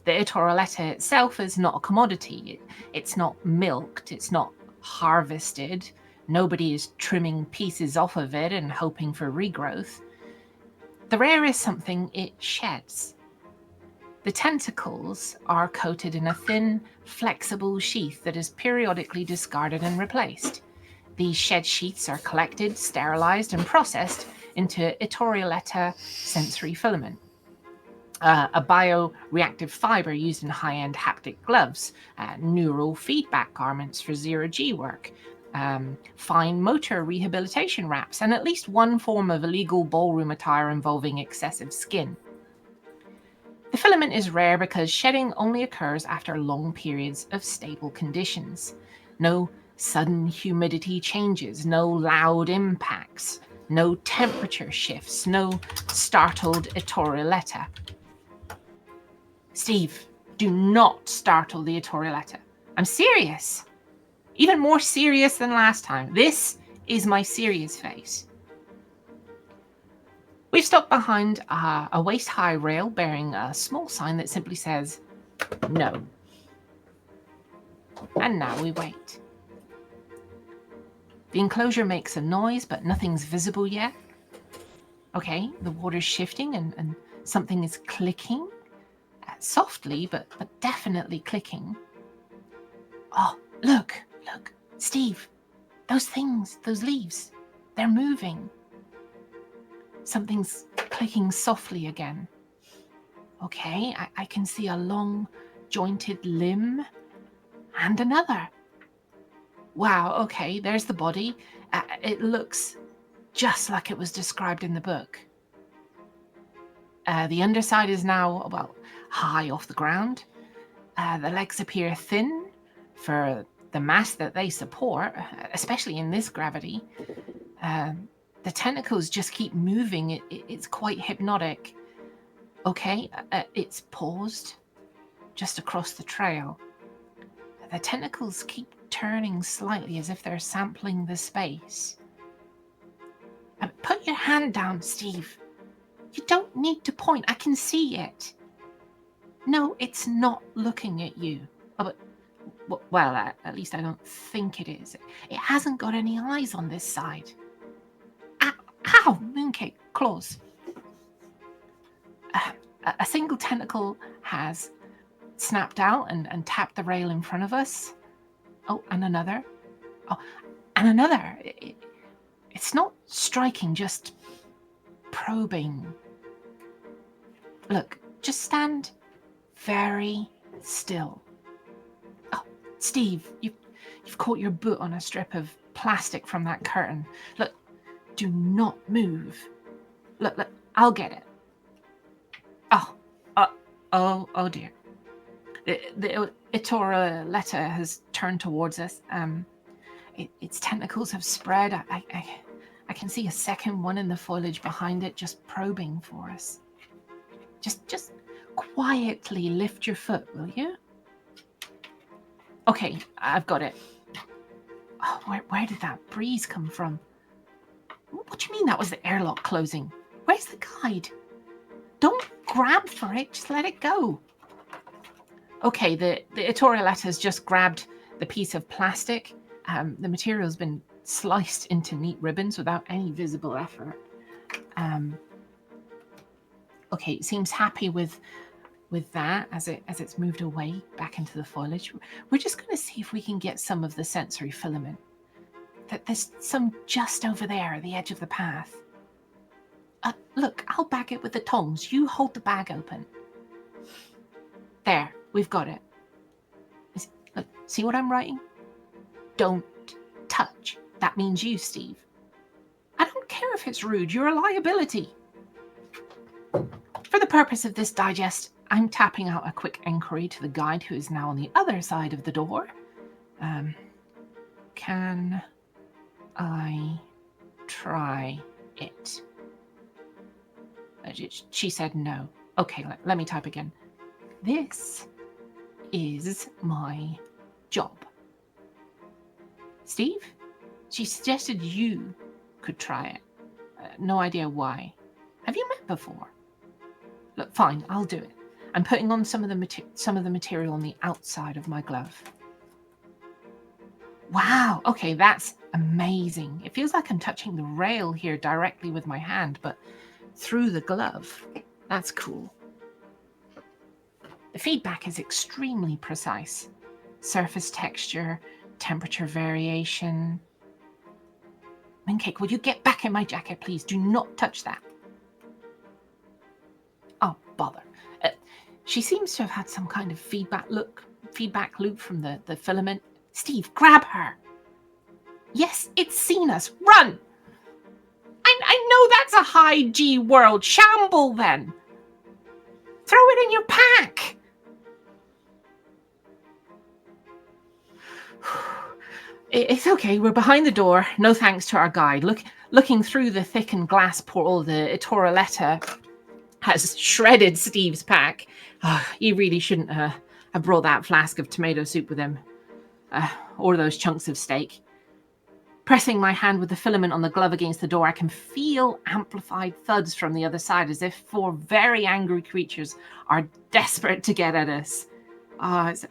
The Itoroletta itself is not a commodity. It's not milked. It's not harvested. Nobody is trimming pieces off of it and hoping for regrowth. The rare is something it sheds. The tentacles are coated in a thin, flexible sheath that is periodically discarded and replaced. These shed sheaths are collected, sterilized, and processed into Etorioletta sensory filament, a bioreactive fiber used in high-end haptic gloves, neural feedback garments for zero-G work, fine motor rehabilitation wraps, and at least one form of illegal ballroom attire involving excessive skin. The filament is rare because shedding only occurs after long periods of stable conditions. No sudden humidity changes, no loud impacts, no temperature shifts, no startled Etorioletta. Steve, do not startle the Etorioletta. I'm serious. Even more serious than last time. This is my serious face. We've stopped behind a waist-high rail bearing a small sign that simply says, no. And now we wait. The enclosure makes a noise, but nothing's visible yet. Okay, the water's shifting and something is clicking. Softly, but definitely clicking. Oh, look, Steve. Those things, those leaves, they're moving. Something's clicking softly again. Okay, I can see a long, jointed limb and another. Wow, okay, there's the body. It looks just like it was described in the book. The underside is now, well, high off the ground. The legs appear thin for the mass that they support, especially in this gravity. The tentacles just keep moving. It's quite hypnotic. Okay, it's paused just across the trail. The tentacles keep turning slightly as if they're sampling the space. Put your hand down, Steve. You don't need to point. I can see it. No, it's not looking at you. Oh, but, well, at least I don't think it is. It hasn't got any eyes on this side. Ow! Mooncake, claws. A single tentacle has snapped out and tapped the rail in front of us. Oh, and another. Oh, and another. It's not striking, just probing. Look, just stand very still. Oh, Steve, you've caught your boot on a strip of plastic from that curtain. Look, do not move. Look, I'll get it. Oh dear. The Etorioletta has turned towards us. Its tentacles have spread. I can see a second one in the foliage behind it, just probing for us. Just quietly lift your foot, will you? Okay, I've got it. Oh, where did that breeze come from? What do you mean that was the airlock closing? Where's the guide? Don't grab for it, just let it go. Okay, the Etorioletta has just grabbed the piece of plastic. The material's been sliced into neat ribbons without any visible effort. Okay, it seems happy with that as it's moved away back into the foliage. We're just going to see if we can get some of the sensory filament. There's some just over there at the edge of the path. Look, I'll bag it with the tongs. You hold the bag open. There, we've got it. Look, see what I'm writing? Don't touch. That means you, Steve. I don't care if it's rude. You're a liability. For the purpose of this digest, I'm tapping out a quick enquiry to the guide who is now on the other side of the door. Can I try it? She said no. Okay, let me type again. This is my job. Steve? She suggested you could try it. No idea why. Have you met before? Look, fine, I'll do it. I'm putting on some of the material on the outside of my glove. Wow, okay, that's amazing. It feels like I'm touching the rail here directly with my hand, but through the glove. That's cool. The feedback is extremely precise. Surface texture, temperature variation. Mooncake, will you get back in my jacket, please? Do not touch that. Oh, bother. She seems to have had some kind of feedback loop from the filament. Steve, grab her. Yes, it's seen us. Run! I know that's a high G world. Shamble, then. Throw it in your pack. It's okay. We're behind the door. No thanks to our guide. Looking through the thickened glass portal, the Itoroletta has shredded Steve's pack. He really shouldn't have brought that flask of tomato soup with him. Or those chunks of steak. Pressing my hand with the filament on the glove against the door, I can feel amplified thuds from the other side, as if 4 very angry creatures are desperate to get at us.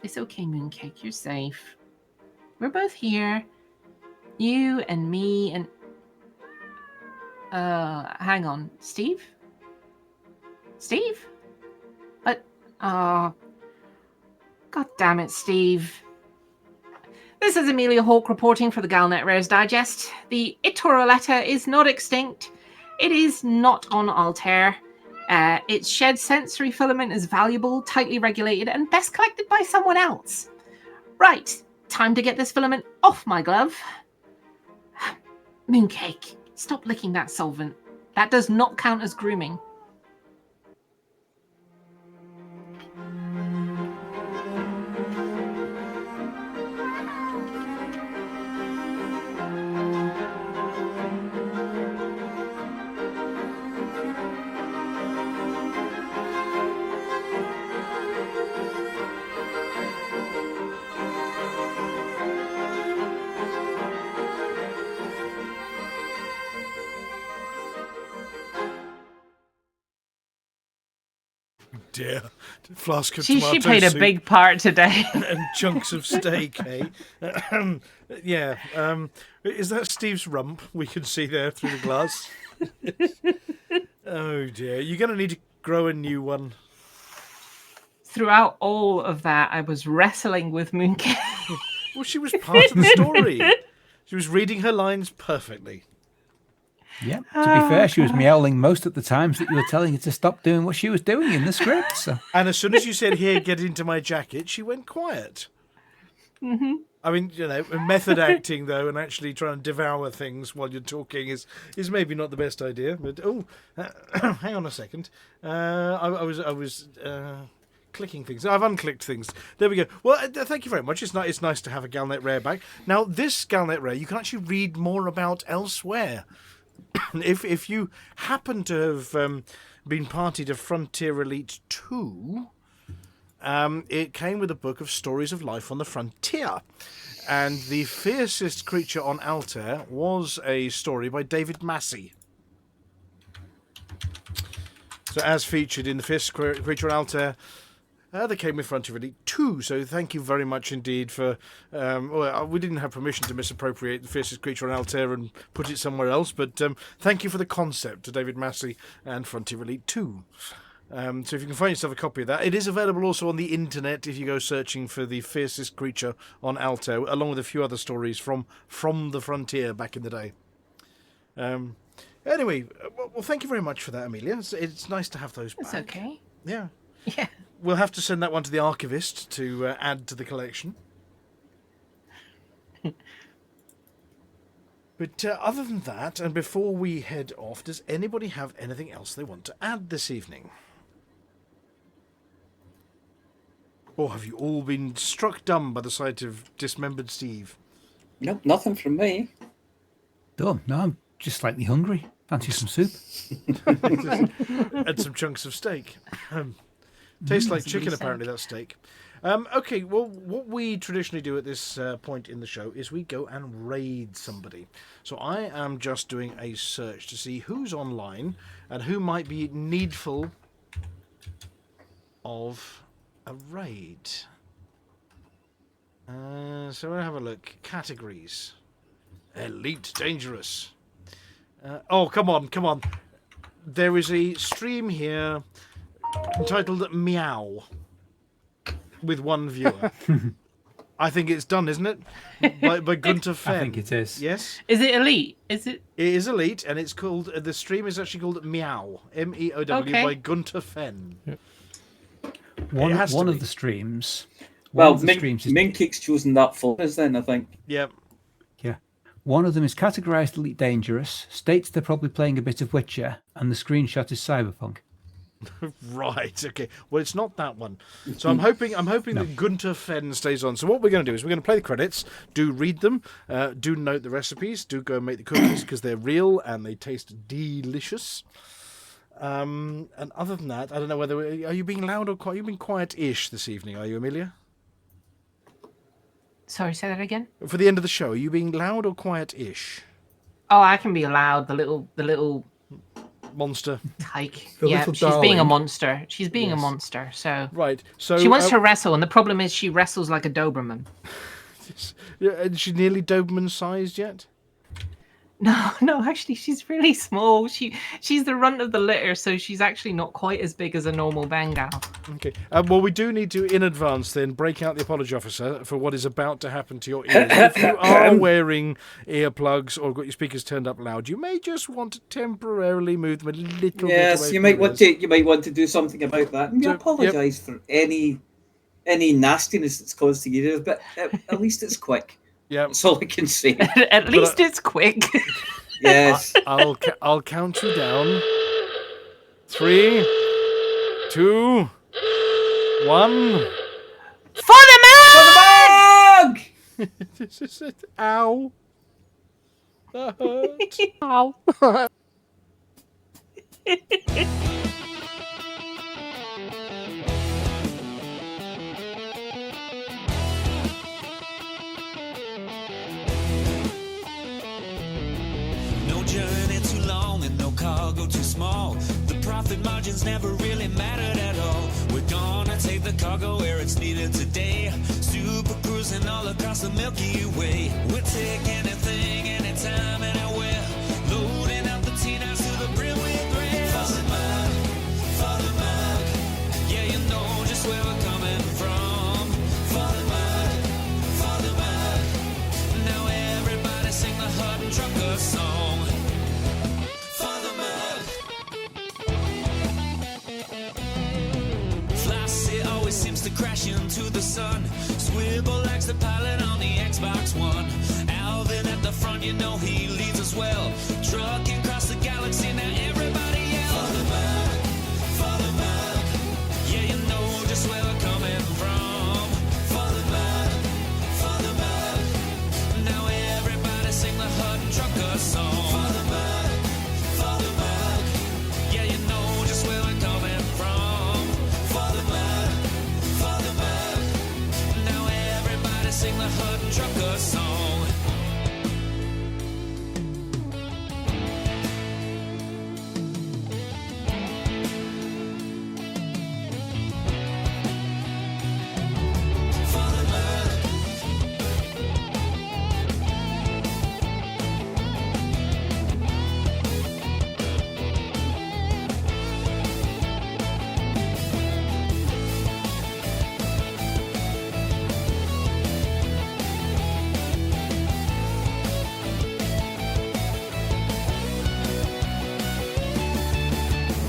It's okay, Mooncake. You're safe. We're both here. You and me and... hang on. Steve? Steve? But... God damn it, Steve. This is Amelia Hawke reporting for the Galnet Rares Digest. The Itoroletta is not extinct. It is not on Altair. Its shed sensory filament is valuable, tightly regulated, and best collected by someone else. Right, time to get this filament off my glove. Mooncake, stop licking that solvent. That does not count as grooming.
Dear, flask of
She
tomato
played a
soup
big part today.
and chunks of steak, eh? Yeah. Is that Steve's rump we can see there through the glass? Oh dear, you're going to need to grow a new one.
Throughout all of that, I was wrestling with Mooncake.
Well, she was part of the story. She was reading her lines perfectly.
Yeah, to be fair, she was meowing most of the times that you were telling her to stop doing what she was doing in the script. So.
And as soon as you said, "Here, get into my jacket," she went quiet.
Mm-hmm.
I mean, method acting, though, and actually trying to devour things while you're talking is maybe not the best idea. But, hang on a second. I was clicking things. I've unclicked things. There we go. Well, thank you very much. It's nice to have a Galnet Rare back. Now, this Galnet Rare, you can actually read more about elsewhere. If you happen to have been party to Frontier Elite 2, it came with a book of stories of life on the frontier. And the fiercest creature on Altair was a story by David Massey. So as featured in the fiercest creature on Altair, they came with Frontier Elite 2, so thank you very much indeed for... we didn't have permission to misappropriate the fiercest creature on Altair and put it somewhere else, but thank you for the concept to David Massey and Frontier Elite 2. So if you can find yourself a copy of that, it is available also on the internet if you go searching for the fiercest creature on Altair, along with a few other stories from the frontier back in the day. Anyway, well, thank you very much for that, Amelia. It's nice to have those back.
That's okay.
Yeah.
Yeah.
We'll have to send that one to the archivist to add to the collection. But other than that, and before we head off, does anybody have anything else they want to add this evening? Or have you all been struck dumb by the sight of dismembered Steve?
Nope, nothing from me.
No, I'm just slightly hungry. Fancy some soup.
And some chunks of steak. Tastes like chicken, apparently, that steak. Okay, well, what we traditionally do at this point in the show is we go and raid somebody. So I am just doing a search to see who's online and who might be needful of a raid. So we'll have a look. Categories. Elite Dangerous. Oh, come on. There is a stream here entitled Meow with one viewer. I think it's done, isn't it? By Gunter Fenn.
I think it is.
Yes?
Is it elite? Is it?
It is elite, and it's called... the stream is actually called Meow. M-E-O-W by Gunter Fenn.
Yep. One of the streams...
Well, Mooncake's chosen that for us then, I think.
Yep.
Yeah. One of them is categorised Elite Dangerous, states they're probably playing a bit of Witcher, and the screenshot is Cyberpunk.
Right, okay. Well, it's not that one. So I'm hoping that Gunter Fenn stays on. So what we're going to do is we're going to play the credits, do read them, do note the recipes, do go and make the cookies because they're real and they taste delicious. And other than that, I don't know whether... Are you being loud or quiet? You've been quiet-ish this evening, are you, Amelia?
Sorry, say that again.
For the end of the show, are you being loud or quiet-ish?
Oh, I can be loud. The little
monster.
Tyke.
The
Yeah,
little
she's
darling.
being a monster. She's being a monster. So
right. So
she wants to wrestle, and the problem is she wrestles like a Doberman.
Is she nearly Doberman-sized yet?
No, actually, she's really small. She's the runt of the litter, so she's actually not quite as big as a normal Bengal.
Okay. Well, we do need to, in advance, then break out the apology officer for what is about to happen to your ears. If you are wearing earplugs or got your speakers turned up loud, you may just want to temporarily move them a little bit away.
Yes, you might want to do something about that. And we apologise for any nastiness that's caused to you, but at least it's quick.
Yeah,
that's all I can say.
At least it's quick.
Yes.
I'll count you down. 3, 2, 1.
For the
mug!
This is it. Ow. That hurt.
Ow.
Journey too long and no cargo too small. The profit margins never really mattered at all. We're gonna take the cargo where it's needed today. Super cruising all across the Milky Way. We'll take anything, anytime, anywhere. Loading up the T-9s to the brim with rail. For the mug, yeah, you know just where we're coming from. For the mug, now everybody sing the Hutton Trucker song. Flossy always seems to crash into the sun. Swivel likes the pilot on the Xbox One. Alvin at the front, you know he leads us well. Trucking across the galaxy, now everybody yell. For the mug, yeah, you know just where we're coming from. For the mug, now everybody sing the Hutton Trucker song. For the mug, yeah, you know just where we're coming from. For the mug, now everybody sing the Hutton Trucker song.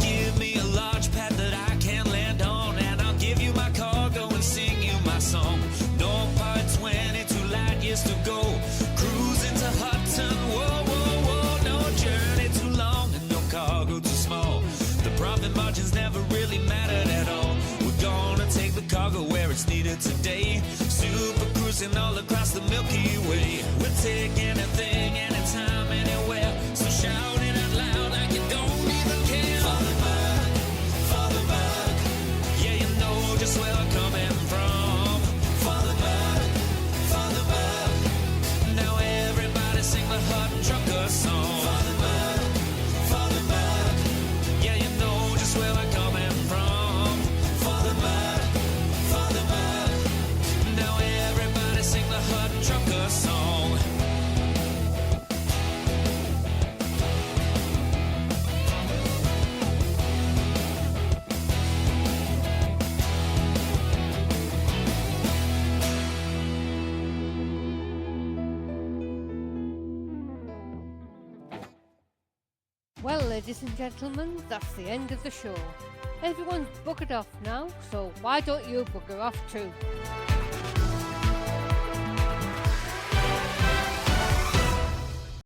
Give me a launch pad that I can land on, and I'll give you my cargo and sing you my song. No part 22 light years to go. Cruising to Hutton, whoa. No journey too long and no cargo too small. The profit margins never really mattered at all. We're gonna take the cargo where it's needed today. Super cruising all across the Milky Way. We'll take anything, anytime, anywhere. So shout it out loud like you don't even care. For the mug, yeah, you know just where we're coming from. For the mug, now everybody sing the Hutton Trucker song. For the mug, yeah, you know just where we're coming from. For the mug, now everybody sing
ladies and gentlemen, that's the end of the show. Everyone's buggered off now, so why don't you bugger off too?